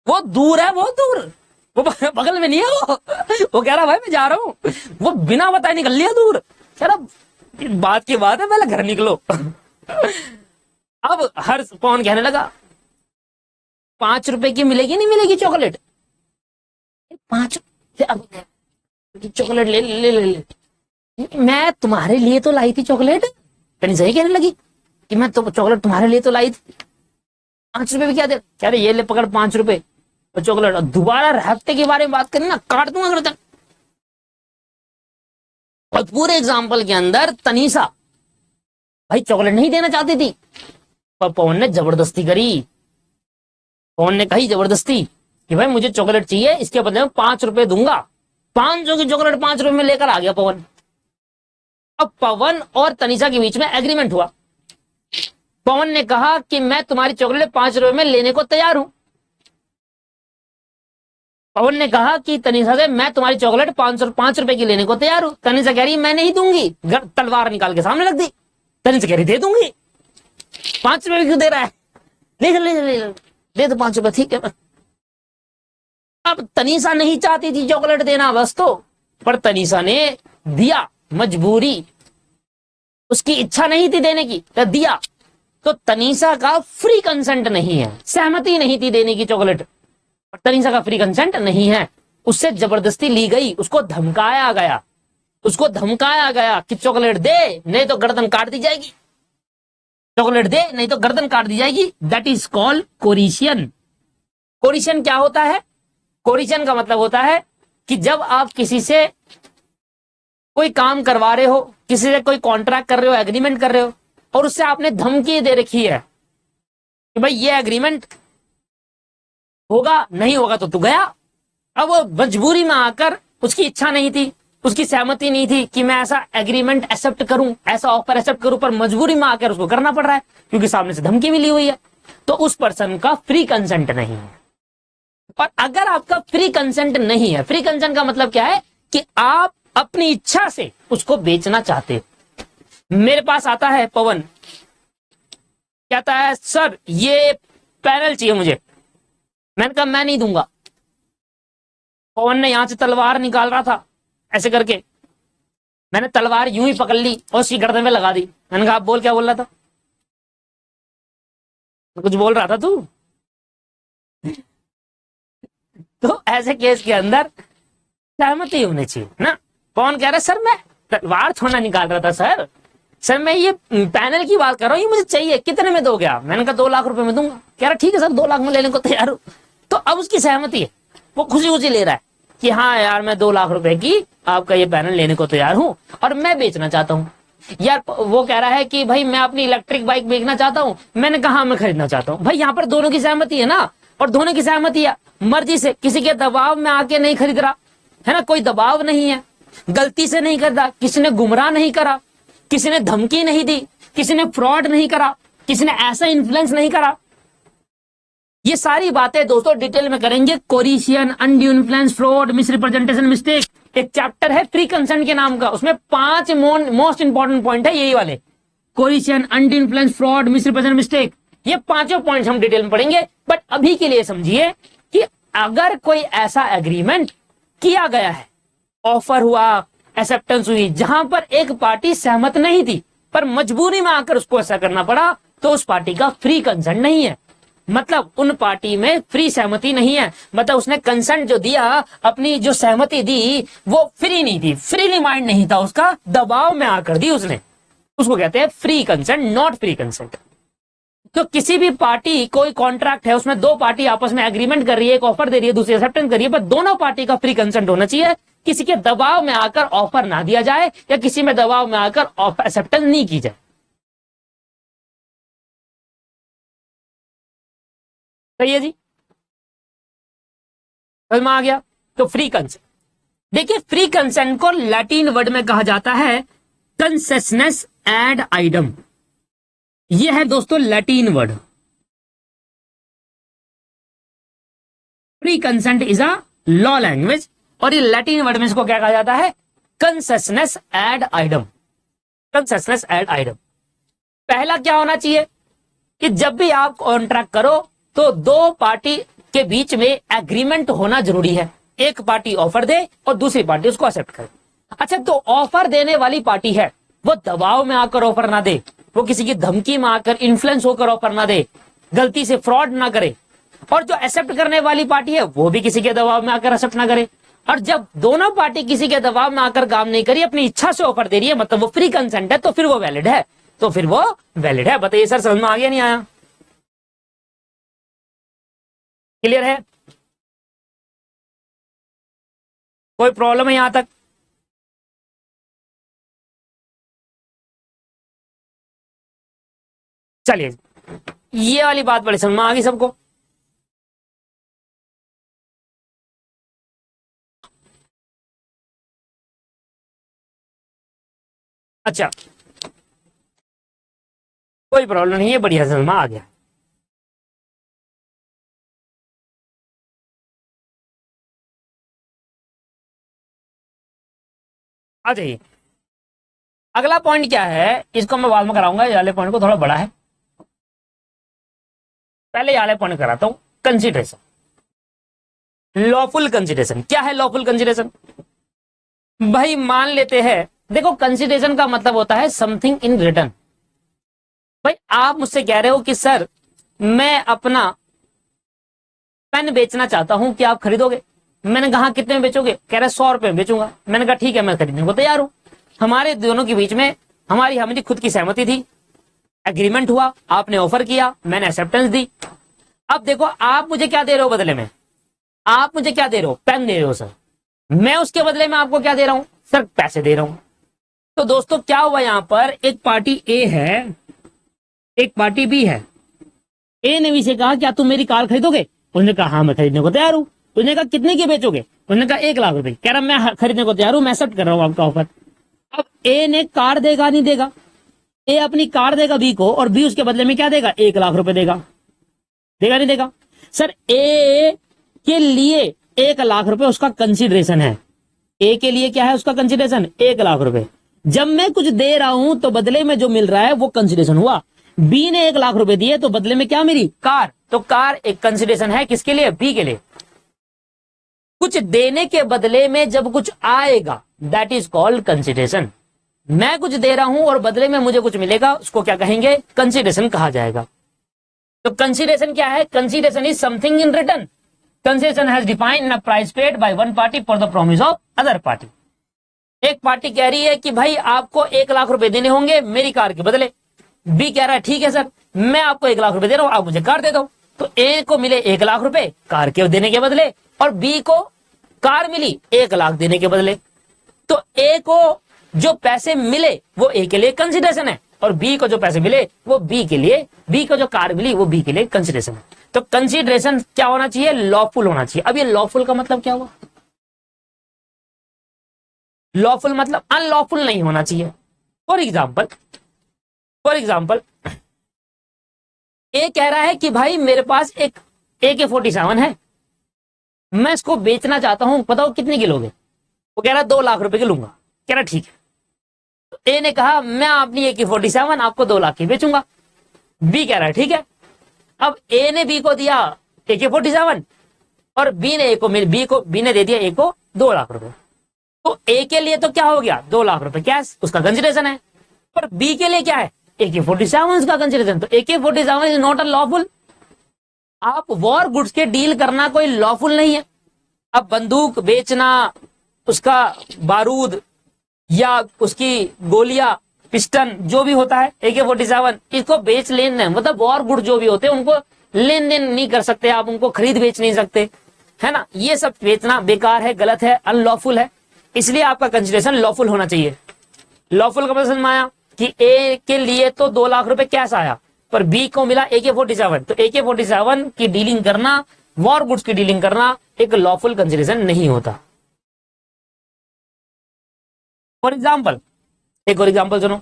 वो दूर है, बहुत दूर, वो बगल में नहीं है। वो कह रहा भाई मैं जा रहा हूँ, वो बिना बताए निकल लिया दूर। कह रहा बात की बात है, पहले घर निकलो। अब हर पवन कहने लगा 5 रुपए की मिलेगी नहीं मिलेगी चॉकलेट? 5 चॉकलेट ले ले ले ले, मैं तुम्हारे लिए तो लाई थी चॉकलेट। तनीजा ही कहने लगी कि मैं तो चॉकलेट तुम्हारे लिए तो लाई थी, 5 रुपए भी क्या दे? कह रहे ये ले पकड़ 5 रुपए और चॉकलेट, और दोबारा हफ्ते के बारे में बात करनी ना काट दूंगा गर्दन। और पूरे एग्जाम्पल के अंदर तनीसा भाई चॉकलेट नहीं देना चाहती थी, पर पवन ने जबरदस्ती करी। पवन ने कही जबरदस्ती कि भाई मुझे चॉकलेट चाहिए, इसके बदले में 5 रुपए दूंगा। 500 की चॉकलेट 5 रुपए में लेकर आ गया पवन। अब पवन और तनीसा के बीच में एग्रीमेंट हुआ। पवन ने कहा कि मैं तुम्हारी चॉकलेट 5 रुपए में लेने को तैयार हूं। पवन ने कहा कि तनीसा से मैं तुम्हारी चॉकलेट 5 रुपए की लेने को तैयार हूं। तनीसा कह रही मैं नहीं दूंगी, तलवार निकाल के सामने रख दी। तनीसा कह रही दे दूंगी, 5 रुपए क्यों दे रहा है, ले दे दो 5 रुपए, ठीक है। अब तनीसा नहीं चाहती थी चॉकलेट देना बस, तो पर तनीसा ने दिया, मजबूरी, उसकी इच्छा नहीं थी देने की तो दिया। तो तनीसा का फ्री कंसेंट नहीं है, सहमति नहीं थी देने की चॉकलेट, तनीसा का फ्री कंसेंट नहीं है, उससे जबरदस्ती ली गई, उसको धमकाया गया कि चॉकलेट दे नहीं तो गर्दन काट दी जाएगी, चॉकलेट दे नहीं तो गर्दन काट दी जाएगी। That is called coercion. Coercion क्या होता है? कोरिशन का मतलब होता है कि जब आप किसी से कोई काम करवा रहे हो, किसी से कोई कॉन्ट्रैक्ट कर रहे हो, एग्रीमेंट कर रहे हो, और उससे आपने धमकी दे रखी है कि भाई ये एग्रीमेंट होगा, नहीं होगा तो तू गया। अब वो मजबूरी में आकर, उसकी इच्छा नहीं थी, उसकी सहमति नहीं थी कि मैं ऐसा एग्रीमेंट एक्सेप्ट करूं, ऐसा ऑफर एक्सेप्ट करूं, पर मजबूरी में आकर उसको करना पड़ रहा है क्योंकि सामने से धमकी मिली हुई है, तो उस पर्सन का फ्री कंसेंट नहीं है। और अगर आपका फ्री कंसेंट नहीं है, फ्री कंसेंट का मतलब क्या है कि आप अपनी इच्छा से उसको बेचना चाहते। मेरे पास आता है पवन, कहता है सर ये पैनल चाहिए मुझे, मैंने कहा मैं नहीं दूंगा। पवन ने यहां से तलवार निकाल रहा था ऐसे करके, मैंने तलवार यूं ही पकड़ ली और उसकी गर्दन में लगा दी। मैंने कहा आप बोल, क्या बोल रहा था? कुछ बोल रहा था तू? तो ऐसे केस के अंदर सहमति होनी चाहिए ना। पवन कह रहा है सर मैं तलवार थोड़ा निकाल रहा था, सर मैं ये पैनल की बात कर रहा हूँ, ये मुझे चाहिए, कितने में दोगे आप? मैंने कहा 2 लाख रुपए में दूंगा। कह रहा ठीक है सर 2 लाख में लेने को तैयार हूं। तो अब उसकी सहमति है, वो खुशी ले रहा है कि हाँ यार मैं 2 लाख रुपए की आपका ये पैनल लेने को तैयार हूं और मैं बेचना चाहता हूँ। यार वो कह रहा है कि भाई मैं अपनी इलेक्ट्रिक बाइक बेचना चाहता हूँ। मैंने कहा मैं खरीदना चाहता हूँ। भाई यहाँ पर दोनों की सहमति है ना, और दोनों की सहमति है, मर्जी से, किसी के दबाव में आके नहीं खरीद रहा है ना, कोई दबाव नहीं है, गलती से नहीं खरीदा, किसी ने गुमराह नहीं करा, किसी ने धमकी नहीं दी, किसी ने फ्रॉड नहीं करा, किसी ने ऐसा इन्फ्लुएंस नहीं करा। ये सारी बातें दोस्तों डिटेल में करेंगे। Coercion, undue influence, fraud, misrepresentation, mistake, एक चैप्टर है फ्री कंसेंट के नाम का, उसमें 5 मोस्ट इंपॉर्टेंट पॉइंट है यही वाले, coercion, undue influence, fraud, misrepresentation, mistake. ये 5 पॉइंट हम डिटेल में पढ़ेंगे। बट अभी के लिए समझिए कि अगर कोई ऐसा एग्रीमेंट किया गया है, ऑफर हुआ, एक्सेप्टेंस हुई, जहां पर एक पार्टी सहमत नहीं थी पर मजबूरी में आकर उसको ऐसा करना पड़ा, तो उस पार्टी का फ्री कंसेंट नहीं है। मतलब उन पार्टी में फ्री सहमति नहीं है, मतलब उसने कंसेंट जो दिया, अपनी जो सहमति दी, वो फ्री नहीं थी, फ्रीली माइंड नहीं था उसका, दबाव में आकर दी उसने, उसको कहते हैं free consent, not free consent. तो किसी भी पार्टी, कोई कॉन्ट्रैक्ट है उसमें दो पार्टी आपस में एग्रीमेंट कर रही है, एक ऑफर दे रही है दूसरी एक्सेप्टेंस कर रही है, पर दोनों पार्टी का फ्री कंसेंट होना चाहिए, किसी के दबाव में आकर ऑफर ना दिया जाए या किसी में दबाव में आकर एक्सेप्टेंस नहीं की जाए। सही है जी, समझ में आ गया। तो फ्री कंसेंट, देखिए फ्री कंसेंट को लैटिन वर्ड में कहा जाता है कंसेशनस एड आइडम। यह है दोस्तों Latin word. Free consent is a law language और ये लैटिन वर्ड में इसको क्या कहा जाता है? Consensus ad idem. Consensus ad idem. पहला क्या होना चाहिए कि जब भी आप कॉन्ट्रैक्ट करो तो दो पार्टी के बीच में एग्रीमेंट होना जरूरी है। एक पार्टी ऑफर दे और दूसरी पार्टी उसको एक्सेप्ट करे। अच्छा, तो ऑफर देने वाली पार्टी है वो दबाव में आकर ऑफर ना दे, वो किसी की धमकी में आकर इन्फ्लुएंस होकर ऑफर ना दे, गलती से फ्रॉड ना करे, और जो एक्सेप्ट करने वाली पार्टी है वो भी किसी के दबाव में आकर एक्सेप्ट ना करे। और जब दोनों पार्टी किसी के दबाव में आकर काम नहीं करी, अपनी इच्छा से ऑफर दे रही है, मतलब वो फ्री कंसेंट है, तो फिर वो वैलिड है। तो फिर वो वैलिड है। बताइए सर, समझ में आ गया नहीं आया? क्लियर है? कोई प्रॉब्लम है यहां तक? चलिए, ये वाली बात बड़ी समझ में आ गई सबको? अच्छा, कोई प्रॉब्लम नहीं है, बढ़िया समझ में आ गया। आ जाइए, अगला पॉइंट क्या है, इसको मैं बाद में कराऊंगा। ये वाले पॉइंट को थोड़ा बड़ा है, पहले ये वाले पॉइंट कराता हूं। Consideration, lawful consideration. क्या है लॉफुल कंसिडरेशन? भाई मान लेते हैं, देखो कंसिडरेशन का मतलब होता है समथिंग इन रिटर्न। भाई आप मुझसे कह रहे हो कि सर मैं अपना पेन बेचना चाहता हूं, क्या आप खरीदोगे? मैंने कहा कितने में बेचोगे? कह रहे 100 रुपए में बेचूंगा। मैंने कहा ठीक है, मैं खरीदने को तैयार हूं। हमारे दोनों के बीच में हमारी खुद की सहमति थी, एग्रीमेंट हुआ, आपने ऑफर किया, मैंने एक्सेप्टेंस दी। अब देखो आप मुझे क्या दे रहे हो बदले में? आप मुझे क्या दे रहे हो? पेन दे रहे हो सर। मैं उसके बदले में आपको क्या दे रहा हूं? सर पैसे दे रहा हूं। तो दोस्तों क्या हुआ, यहां पर एक पार्टी ए है, एक पार्टी बी है। ए ने बी से कहा क्या तुम मेरी कार खरीदोगे? उसने कहा हाँ मैं खरीदने को तैयार हूं। उसने कहा कितने की बेचोगे? उसने कहा 1 लाख रुपए। कह रहा मैं खरीदने को तैयार हूं, मैं एक्सेप्ट कर रहा हूं आपका ऑफर। अब ए ने कार देगा नहीं देगा? ए अपनी कार देगा बी को, और बी उसके बदले में क्या देगा? 1 लाख रुपए देगा। देगा नहीं देगा? सर ए के लिए 1 लाख रुपए उसका कंसिडरेशन है। ए के लिए क्या है उसका कंसिडरेशन? 1 लाख रुपए। जब मैं कुछ दे रहा हूं तो बदले में जो मिल रहा है वो कंसिडरेशन हुआ। बी ने 1 लाख रुपए दिए तो बदले में क्या मिली? कार। तो कार एक कंसिडरेशन है, किसके लिए? बी के लिए। कुछ देने के बदले में जब कुछ आएगा दैट इज कॉल्ड कंसिडरेशन। मैं कुछ दे रहा हूं और बदले में मुझे कुछ मिलेगा, उसको क्या कहेंगे? कंसिडरेशन कहा जाएगा। तो कंसिडरेशन क्या है? Consideration is something in return. Consideration has defined in a price paid by one party for the promise of other party. एक पार्टी कह रही है कि भाई आपको 1 लाख रुपए देने होंगे मेरी कार के बदले। बी कह रहा है ठीक है सर, मैं आपको 1 लाख रुपए दे रहा हूं, आप मुझे कार दे दो। तो ए को मिले 1 लाख रुपए कार के देने के बदले, और बी को कार मिली 1 लाख देने के बदले। तो ए को जो पैसे मिले वो ए के लिए कंसिडरेशन है, और बी को जो पैसे मिले वो बी के लिए, बी को जो कार मिली वो बी के लिए कंसिडरेशन है। तो कंसिडरेशन क्या होना चाहिए? लॉफुल होना चाहिए। अब ये लॉफुल का मतलब क्या हुआ? लॉफुल मतलब अनलॉफुल नहीं होना चाहिए। फॉर एग्जाम्पल ए कह रहा है कि भाई मेरे पास एक AK-47 है, मैं इसको बेचना चाहता हूं, बताओ कितने की लोगे? वो कह रहा 2 लाख रुपए की लूंगा। कह रहा ठीक है। तो ए ने कहा मैं अपनी AK-47 आपको 2 लाख की बेचूंगा। बी कह रहा है ठीक है। अब ए ने बी को दिया AK-47 और बी ने दे दिया ए को 2 लाख रुपए। तो ए के लिए तो क्या हो गया? 2 लाख रुपए कैश, उसका कंसिडरेशन है। पर बी के लिए क्या है? AK-47 का कंसिडरेशन। तो AK-47 is not a lawful. आप वॉर गुड्स के डील करना कोई लॉफुल नहीं है। अब बंदूक बेचना, उसका बारूद या उसकी गोलियां पिस्टन जो भी होता है AK-47, इसको बेच लेन देन मतलब वॉर गुड जो भी होते हैं उनको लेन देन नहीं कर सकते आप, उनको खरीद बेच नहीं सकते, है ना। ये सब बेचना बेकार है, गलत है, अनलॉफुल है, इसलिए आपका कंसिडरेशन लॉफुल होना चाहिए। लॉफुल का मतलब आया कि ए के लिए तो 2 लाख रुपए कैश आया, पर बी को मिला AK-47, तो AK-47 की डीलिंग करना, वॉर गुड्स की डीलिंग करना एक लॉफुल कंसिडरेशन नहीं होता। फॉर एग्जाम्पल, एक और एग्जाम्पल सुनो।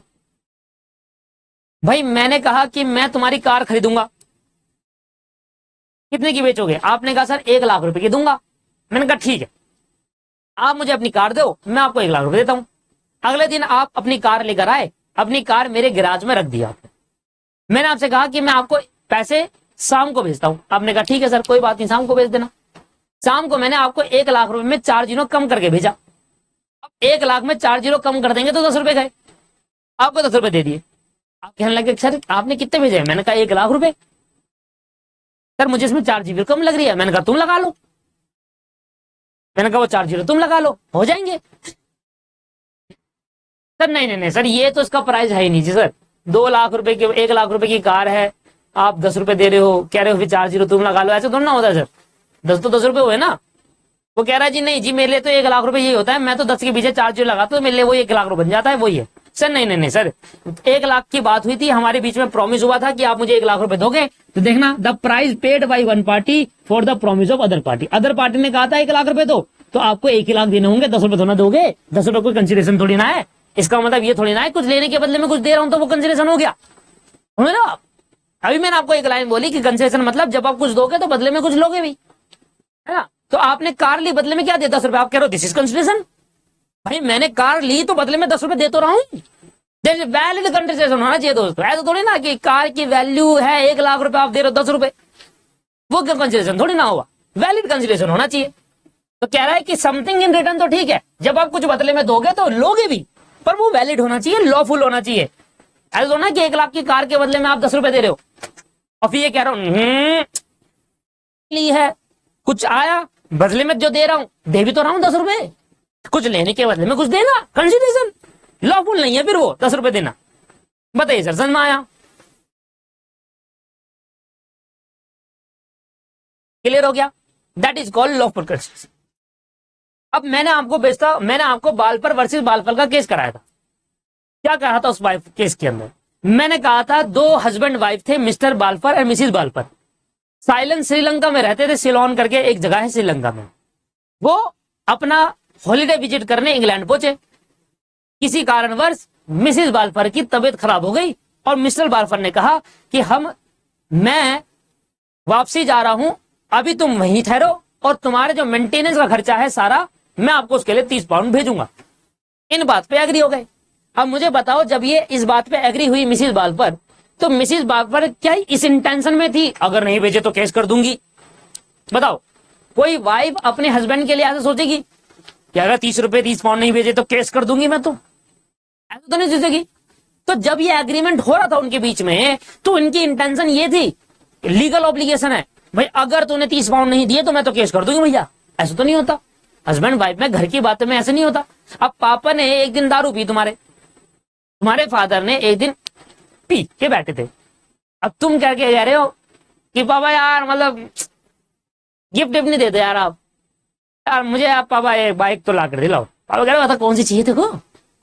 भाई मैंने कहा कि मैं तुम्हारी कार खरीदूंगा, कितने की बेचोगे? आपने कहा सर 1 लाख रुपए की दूंगा। मैंने कहा ठीक है, आप मुझे अपनी कार दो, मैं आपको 1 लाख रुपए देता हूं। अगले दिन आप अपनी कार लेकर आए, अपनी कार मेरे गैराज में रख दिया आपने। मैंने आपसे कहा कि मैं आपको पैसे शाम को भेजता हूं। आपने कहा ठीक है सर कोई बात नहीं, शाम को भेज देना। शाम को मैंने आपको 1 लाख रुपए में 4 जीरो कम करके भेजा। अब 1 लाख में 4 जीरो कम कर देंगे तो 10 रुपए गए, आपको 10 रुपए दे दिए। आप कहने लगे सर आपने कितने भेजे? मैंने कहा 1 लाख रुपए। सर मुझे इसमें 4 जीबी कम लग रही है। मैंने कहा तुम लगा लो। मैंने कहा वो 4 जीरो तुम लगा लो, हो जाएंगे। सर नहीं सर ये तो इसका प्राइस है ही नहीं जी सर, 2 लाख रुपए की 1 लाख रुपए की कार है, आप 10 रुपए दे रहे हो, कह रहे हो फिर 4 जीरो तुम लगा लो, ऐसे थोड़ा ना होता है सर। 10 तो 10 रुपए हुए ना। वो कह रहा है जी नहीं जी मेरे लिए तो 1 लाख रुपए यही होता है, मैं तो 10 के पीछे 4 जीरो लगाता हूँ, मेरे लिए वो 1 लाख रुपए बन जाता है, वही है। सर नहीं सर 1 लाख की बात हुई थी, हमारे बीच में प्रॉमिस हुआ था कि आप मुझे 1 लाख रुपए दोगे। तो देखना the price paid by one party for the promise of other party. Other party ने कहा था 1 लाख रुपए दो, तो आपको 1 ही लाख देने होंगे, 10 रुपए थोड़ा दोगे। 10 रुपए कोई कंसिडरेशन थोड़ी ना है। इसका मतलब ये थोड़ी ना है कुछ लेने के बदले में कुछ दे रहा हूं तो वो कंसिडरेशन हो गया, समझ लो आप। अभी मैंने आपको एक लाइन बोली कि कंसेशन मतलब जब आप कुछ दोगे तो बदले में कुछ लोगे भी, है ना। तो आपने कार ली, बदले में क्या दिया? 10 रुपए। आप कह रहे हो दिस इज कंसिडरेशन। भाई मैंने कार ली तो बदले में 10 रुपए दे तो रहा हूं, वैलिड कंसिडरेशन होना चाहिए दोस्तों। ऐसा थोड़ी ना कि कार की वैल्यू है 1 लाख रुपए, आप दे रहे हो 10 रुपए, वो कंसिडरेशन थोड़ी ना होगा, वैलिड कंसिडरेशन होना चाहिए। तो कह रहा है कि समथिंग इन रिटर्न तो ठीक है, जब आप कुछ बदले में दोगे तो लोगे भी, पर वो वैलिड होना चाहिए, लॉफुल होना चाहिए। ऐसा तो ना कि 1 लाख की कार के बदले में आप 10 रुपए दे रहे हो और फिर ये कह रहा हूं ली है, कुछ आया बदले में जो दे रहा हूं दे भी तो रहा हूं 10 रुपए, कुछ लेने के बदले में कुछ देना, कंसिडरेशन लॉफुल नहीं है फिर वो 10 रुपए देना। बताइए सर, समझ में आया? क्लियर हो गया? That is called lawful consideration. अब मैंने आपको बालपर वर्सेस बालफल का केस कराया था। क्या कहा था उस वाइफ केस के अंदर? मैंने कहा था 2 हस्बैंड वाइफ थे, मिस्टर बालपर और मिसिस बालपर। साइलेंट श्रीलंका में रहते थे, सिलोन करके एक जगह है श्रीलंका में। वो अपना हॉलिडे विजिट करने इंग्लैंड पहुंचे। किसी कारणवश मिसिस बालपर की तबीयत खराब हो गई और मिस्टर बालपर ने कहा कि मैं वापसी जा रहा हूं, अभी तुम वहीं ठहरो और तुम्हारे जो मेंटेनेंस का खर्चा है सारा मैं आपको उसके लिए 30 पाउंड भेजूंगा। इन बात पे एग्री हो गए। अब मुझे बताओ, जब ये इस बात पे एग्री हुई मिसिस बालपर, तो मिसिस बालपर क्या इस इंटेंशन में थी अगर नहीं भेजे तो केस कर दूंगी? बताओ, कोई वाइफ अपने हस्बैंड के लिए ऐसा सोचेगी कि अगर 30 रुपए 30 पाउंड नहीं भेजे तो केस कर दूंगी मैं? तो ऐसा तो नहीं सोचेगी। तो जब ये एग्रीमेंट हो रहा था उनके बीच में, तो इनकी इंटेंशन ये थी, लीगल ऑब्लिगेशन है भाई, अगर तूने 30 पाउंड नहीं दिए तो मैं तो केस कर दूंगी भैया। ऐसा तो नहीं होता हस्बैंड वाइफ में, घर की बातों में ऐसे नहीं होता। अब पापा ने एक दिन दारू पी, तुम्हारे फादर ने एक दिन पी के बैठे थे। अब तुम क्या कह रहे हो कि पापा यार मतलब गिफ्ट नहीं देते यार आप, यार मुझे आप पापा एक बाइक तो ला कर दिलाओ। पापा कह रहे हो कौन सी चाहिए तेको,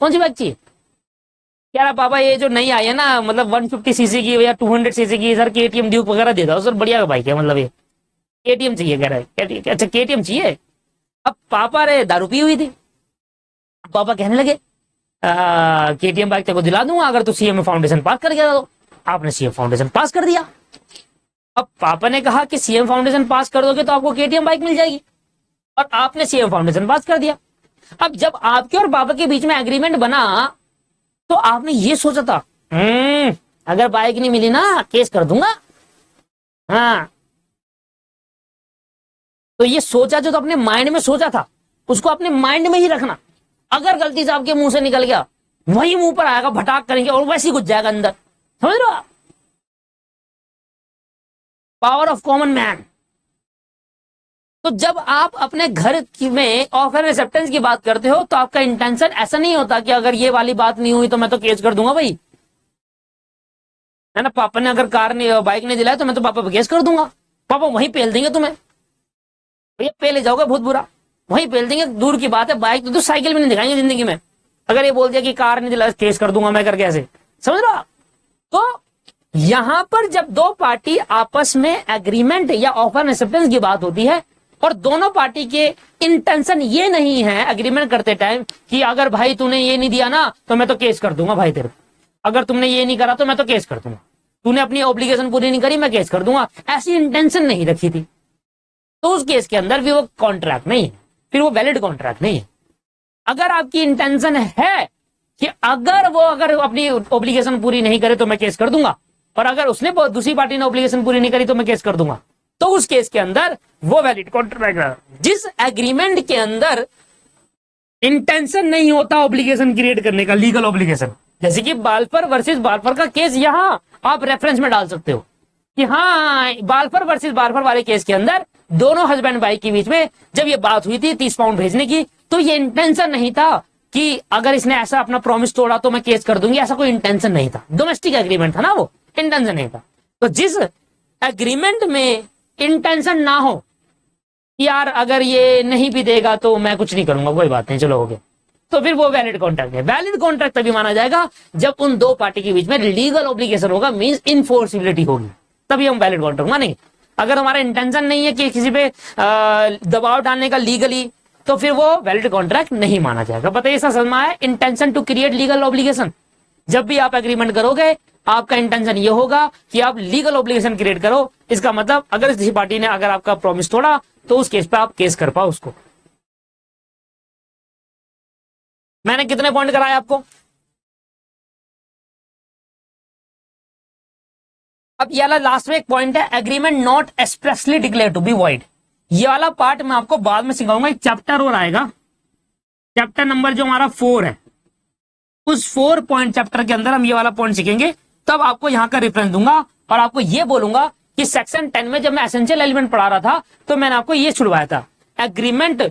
कौन सी बाइक चाहिए? कह रहा पापा ये जो नई आई है ना, मतलब 150 सीसी की या 200 सीसी की सर, KTM ड्यूक वगैरह दे दो सर, बढ़िया बाइक है, मतलब ये KTM चाहिए। कह रहा है अच्छा KTM चाहिए। अब पापा रे दारू पी हुई थी, पापा कहने लगे KTM बाइक तेको दिला दूंगा अगर तू CM फाउंडेशन पास कर गया। तो आपने CM फाउंडेशन पास कर दिया। अब पापा ने कहा कि CM फाउंडेशन पास कर दोगे तो आपको KTM बाइक मिल जाएगी, और आपने CM फाउंडेशन पास कर दिया। अब जब आपके और पापा के बीच में एग्रीमेंट बना तो आपने ये सोचा था अगर बाइक नहीं मिली ना केस कर दूंगा। हाँ, तो ये सोचा जो तो अपने माइंड में सोचा था उसको अपने माइंड में ही रखना। अगर गलती से आपके मुंह से निकल गया, वही मुंह पर आएगा, भटाक करेंगे और वैसे ही घुस जाएगा अंदर। समझ रहे हो आप? Power of common man. तो जब आप अपने घर में ऑफर एक्सेप्टेंस की बात करते हो तो आपका इंटेंशन ऐसा नहीं होता कि अगर ये वाली बात नहीं हुई तो मैं तो केस कर दूंगा भाई, है ना। पापा ने अगर कार नहीं बाइक नहीं दिलाया तो मैं तो पापा पे केस कर दूंगा, पापा वहीं पेल देंगे तुम्हें, भैया पेले जाओगे बहुत बुरा, वहीं पेल देंगे। दूर की बात है बाइक तो साइकिल भी नहीं दिखाएंगे जिंदगी में। अगर ये बोल दिया कि कार नहीं दिलाया केस कर दूंगा मैं, करके ऐसे, समझ रहा। तो यहां पर जब दो पार्टी आपस में एग्रीमेंट या ऑफर एक्सेप्टेंस की बात होती है और दोनों पार्टी के इंटेंशन ये नहीं है एग्रीमेंट करते टाइम कि अगर भाई तूने ये नहीं दिया ना तो मैं तो केस कर दूंगा भाई तेरे, अगर तुमने ये नहीं करा तो मैं तो केस कर दूंगा, तूने अपनी ऑब्लिगेशन पूरी नहीं करी मैं केस कर दूंगा, ऐसी इंटेंशन नहीं रखी थी, तो उस केस के अंदर भी वो कॉन्ट्रैक्ट नहीं है, फिर वो वैलिड कॉन्ट्रैक्ट नहीं है। अगर आपकी इंटेंशन है कि अगर वो अपनी ऑब्लिगेशन पूरी नहीं करे तो मैं केस कर दूंगा, और अगर उसने दूसरी पार्टी ने ऑब्लिगेशन पूरी नहीं करी तो मैं केस कर दूंगा, तो उस केस के अंदर वो वैलिड कॉन्ट्रैक्ट है। जिस एग्रीमेंट के अंदर इंटेंशन नहीं होता ऑब्लिगेशन क्रिएट करने का, लीगल ऑब्लिगेशन, जैसे कि बाल्फर वर्सेस बाल्फर का केस यहां आप रेफरेंस में डाल सकते हो कि हाँ बाल्फर वर्सेस बाल्फर वाले केस के अंदर दोनों हस्बैंड वाइफ के बीच में जब ये बात हुई थी 30 पाउंड भेजने की, तो ये इंटेंशन नहीं था कि अगर इसने ऐसा अपना प्रॉमिस तोड़ा तो मैं केस कर दूंगी, ऐसा कोई इंटेंशन नहीं था। डोमेस्टिक एग्रीमेंट था ना, वो इंटेंशन नहीं था। तो जिस एग्रीमेंट में इंटेंशन ना हो यार अगर ये नहीं भी देगा तो मैं कुछ नहीं करूंगा, कोई बात नहीं चलो हो गया, तो फिर वो वैलिड कॉन्ट्रैक्ट है। वैलिड कॉन्ट्रैक्ट तभी माना जाएगा जब उन दो पार्टी के बीच में लीगल ऑब्लिगेशन होगा, मींस इनफोर्सिबिलिटी होगी, तभी हम वैलिड कॉन्ट्रैक्ट मानेंगे। अगर हमारा इंटेंशन नहीं है कि किसी पे दबाव डालने का लीगली, तो फिर वो वैलिड कॉन्ट्रैक्ट नहीं माना जाएगा। बताइए इसका समझ में आया? Intention to create legal obligation, जब भी आप एग्रीमेंट करोगे आपका इंटेंशन ये होगा कि आप लीगल ऑब्लिगेशन क्रिएट करो। इसका मतलब अगर किसी पार्टी ने अगर आपका प्रॉमिस तोड़ा तो उस केस पे आप केस कर पाओ उसको। मैंने कितने पॉइंट कराए आपको? अब ये वाला लास्ट में एक पॉइंट है, agreement not expressly declare to be void. ये वाला पार्ट मैं आपको बाद में सिखाऊंगा, एक चैप्टर और आएगा, चैप्टर नंबर जो हमारा 4 है, उस 4 पॉइंट चैप्टर के अंदर हम ये वाला पॉइंट सीखेंगे। तब आपको यहां का रेफरेंस दूंगा और आपको ये बोलूंगा कि सेक्शन 10 में जब मैं एसेंशियल एलिमेंट पढ़ा रहा था तो मैंने आपको ये छुड़वाया था, agreement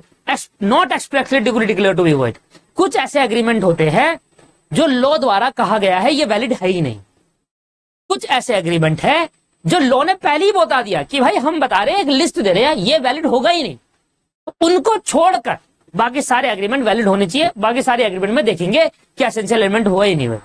not expressly declare to be void. कुछ ऐसे एग्रीमेंट होते हैं जो लॉ द्वारा कहा गया है ये वैलिड है ही नहीं। कुछ ऐसे एग्रीमेंट है जो लॉ ने पहले ही बता दिया कि भाई हम बता रहे हैं, एक लिस्ट दे रहे हैं, ये वैलिड होगा ही नहीं, तो उनको छोड़कर बाकी सारे एग्रीमेंट वैलिड होने चाहिए। बाकी सारे एग्रीमेंट में देखेंगे कि एसेंशियल एलिमेंट हुआ ही नहीं हुआ।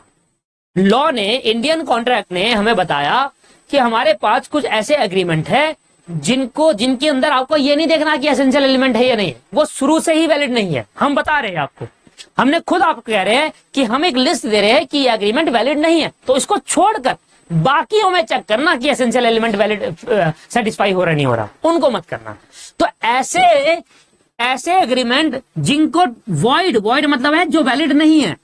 लॉ ने, इंडियन कॉन्ट्रैक्ट ने हमें बताया कि हमारे पास कुछ ऐसे एग्रीमेंट है जिनके अंदर आपको ये नहीं देखना कि एसेंशियल एलिमेंट है या नहीं, वो शुरू से ही वैलिड नहीं है। हम बता रहे हैं आपको, हमने खुद आपको कह रहे हैं कि हम एक लिस्ट दे रहे हैं कि ये एग्रीमेंट वैलिड नहीं है, तो इसको छोड़कर बाकियों में चेक करना कि एसेंशियल एलिमेंट वैलिड सेटिस्फाई हो रहा नहीं हो रहा, उनको मत करना। तो ऐसे एग्रीमेंट जिनको वॉइड मतलब है जो वैलिड नहीं है,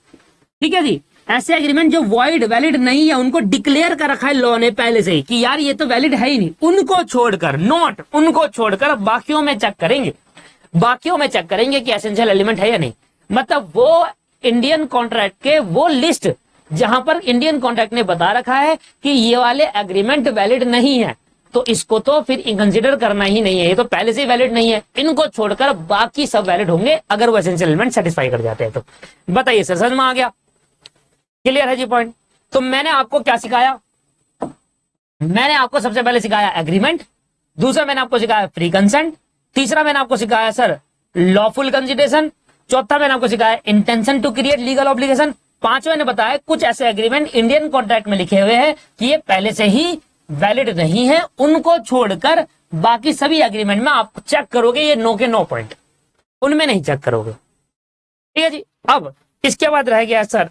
ठीक है जी, ऐसे एग्रीमेंट जो वॉइड वैलिड नहीं है उनको डिक्लेयर कर रखा है लॉ ने पहले से ही कि यार ये तो वैलिड है ही नहीं, उनको छोड़कर बाकियों में चेक करेंगे, बाकियों में चेक करेंगे कि एसेंशियल एलिमेंट है या नहीं। मतलब वो इंडियन कॉन्ट्रैक्ट के वो लिस्ट जहां पर इंडियन कॉन्ट्रैक्ट ने बता रखा है कि ये वाले एग्रीमेंट वैलिड नहीं है, तो इसको तो फिर कंसीडर करना ही नहीं है, ये तो पहले से ही वैलिड नहीं है। इनको छोड़कर बाकी सब वैलिड होंगे अगर वो एसेंशियल एलिमेंट सेटिस्फाई कर जाते हैं। तो बताइए सर, समझ में आ गया? क्लियर है जी पॉइंट? तो मैंने आपको क्या सिखाया? मैंने आपको सबसे पहले सिखाया एग्रीमेंट, दूसरा मैंने आपको सिखाया फ्री कंसेंट, तीसरा मैंने आपको सिखाया सर लॉफुल कंसिडरेशन, चौथा मैंने आपको सिखाया intention to create legal obligation, पांचवा मैंने बताया कुछ ऐसे एग्रीमेंट इंडियन कॉन्ट्रैक्ट में लिखे हुए हैं कि ये पहले से ही वैलिड नहीं है, उनको छोड़कर बाकी सभी एग्रीमेंट में आप चेक करोगे ये नो के नो पॉइंट, उनमें नहीं चेक करोगे। ठीक है जी। अब इसके बाद रह गया सर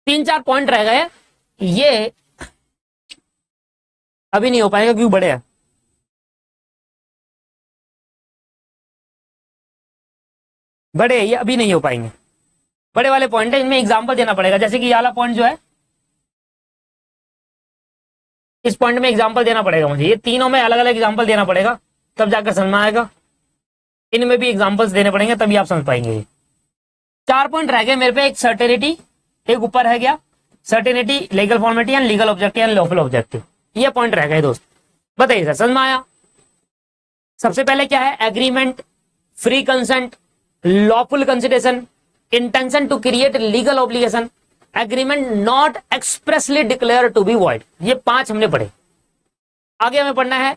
तीन चार पॉइंट रह गए, ये अभी नहीं हो पाएगा क्यों, बड़े हैं, ये अभी नहीं हो पाएंगे। बड़े वाले पॉइंट है, इनमें एग्जांपल देना पड़ेगा। जैसे कि ये वाला पॉइंट जो है, इस पॉइंट में एग्जांपल देना पड़ेगा मुझे, ये तीनों में अलग अलग एग्जांपल देना पड़ेगा, तब जाकर समझ में आएगा। इनमें भी एग्जांपल्स देने पड़ेंगे तभी आप समझ पाएंगे। 4 पॉइंट रह गए मेरे पे, एक सर्टेनिटी, एक ऊपर है गया, certainty, legal formality and legal objective and lawful objective, ये पॉइंट रह गए दोस्त। बताइए सर, समझ में आया? सबसे पहले क्या है? Agreement, free consent, lawful consideration, intention to create legal obligation, agreement not expressly declare to be void, ये 5 हमने पढ़े। आगे हमें पढ़ना है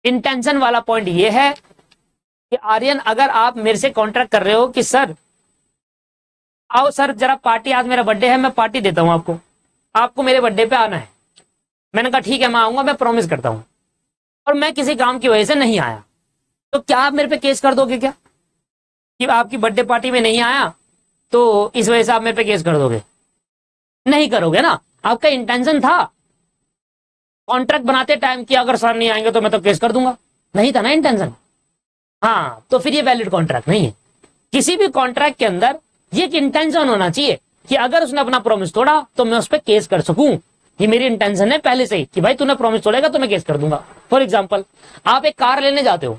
इंटेंशन वाला पॉइंट ये है कि आर्यन, अगर आप मेरे से कॉन्ट्रैक्ट कर रहे हो कि सर आओ सर जरा पार्टी, आज मेरा बर्थडे है, मैं पार्टी देता हूं आपको, आपको मेरे बर्थडे पे आना है। मैंने कहा ठीक है मैं आऊंगा, मैं प्रॉमिस करता हूं, और मैं किसी काम की वजह से नहीं आया, तो क्या आप मेरे पे केस कर दोगे क्या? कि आपकी बर्थडे पार्टी में नहीं आया तो इस वजह से आप मेरे पे केस कर दोगे? नहीं करोगे ना। आपका इंटेंशन था कॉन्ट्रैक्ट बनाते टाइम कि अगर सर नहीं आएंगे तो मैं तो केस कर दूंगा, नहीं था ना इंटेंशन? हाँ, तो फिर ये वैलिड कॉन्ट्रैक्ट नहीं है। किसी भी कॉन्ट्रैक्ट के अंदर ये एक इंटेंशन होना चाहिए कि अगर उसने अपना प्रॉमिस तोड़ा तो मैं उस पर केस कर सकूं। ये मेरी इंटेंशन है पहले से ही कि भाई तूने प्रॉमिस तोड़ेगा तो मैं केस कर दूंगा। फॉर एग्जाम्पल, आप एक कार लेने जाते हो,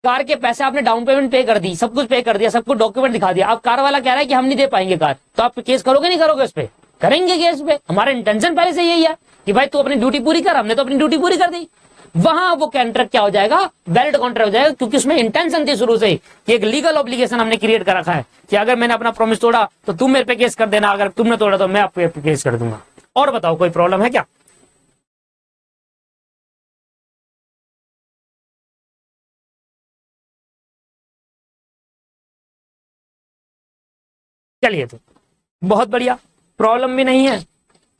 कार के पैसे आपने डाउन पेमेंट पे कर दी, सब कुछ पे कर दिया, सब कुछ डॉक्यूमेंट दिखा दिया, अब कार वाला कह रहा है कि हम नहीं दे पाएंगे कार, तो आप केस करोगे नहीं करोगे? उस पर करेंगे केस पे। हमारा इंटेंशन पहले से यही है कि भाई तू अपनी ड्यूटी पूरी कर, हमने तो अपनी ड्यूटी पूरी कर दी। वहां वो कॉन्ट्रैक्ट क्या हो जाएगा? वैलिड कॉन्ट्रैक्ट हो जाएगा, क्योंकि उसमें इंटेंशन थी शुरू से ही कि एक लीगल ऑब्लिगेशन हमने क्रिएट कर रखा है कि अगर मैंने अपना प्रॉमिस तोड़ा तो तुम मेरे पे केस कर देना, अगर तुमने तोड़ा तो मैं आप पे केस कर दूंगा। और बताओ कोई प्रॉब्लम है क्या? चलिए, तो बहुत बढ़िया, प्रॉब्लम भी नहीं है,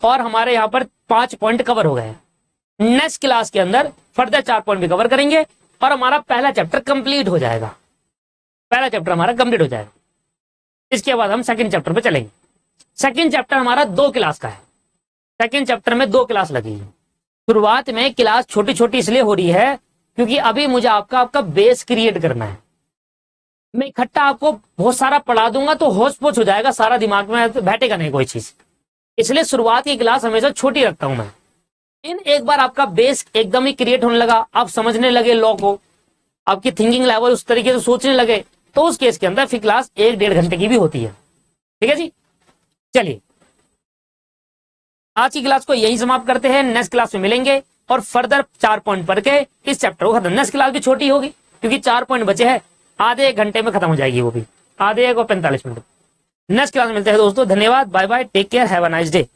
और हमारे यहाँ पर 5 पॉइंट कवर हो गए हैं। नेक्स्ट क्लास के अंदर फर्दर 4 पॉइंट भी कवर करेंगे और हमारा पहला चैप्टर कंप्लीट हो जाएगा। पहला चैप्टर हमारा कंप्लीट हो जाएगा। इसके बाद हम सेकंड चैप्टर पे चलेंगे। सेकंड चैप्टर हमारा 2 क्लास का है। सेकंड चैप्टर में 2 क्लास लगी है। शुरुआत में क्लास छोटी छोटी इसलिए हो रही है क्योंकि अभी मुझे आपका बेस क्रिएट करना है। मैं इकट्ठा आपको बहुत सारा पढ़ा दूंगा तो होश पोच हो जाएगा, सारा दिमाग में बैठेगा नहीं कोई चीज, इसलिए शुरुआत की क्लास हमेशा छोटी रखता हूं मैं। एक बार आपका बेस एकदम ही क्रिएट होने लगा, आप समझने लगे लॉ को, आपकी थिंकिंग लेवल उस तरीके से सोचने लगे, तो उस केस के अंदर फिर क्लास 1-1.5 घंटे की भी होती है। ठीक है जी, चलिए आज की क्लास को यही समाप्त करते हैं। नेक्स्ट क्लास में मिलेंगे और फर्दर 4 पॉइंट पढ़ के इस चैप्टर को खत्म। नेक्स्ट क्लास भी छोटी होगी क्योंकि 4 पॉइंट बचे हैं, आधे 1 घंटे में खत्म हो जाएगी, वो भी आधे 1 और 45 मिनट। नेक्स्ट क्लास में मिलते हैं दोस्तों, धन्यवाद, bye bye, take care, have a nice day.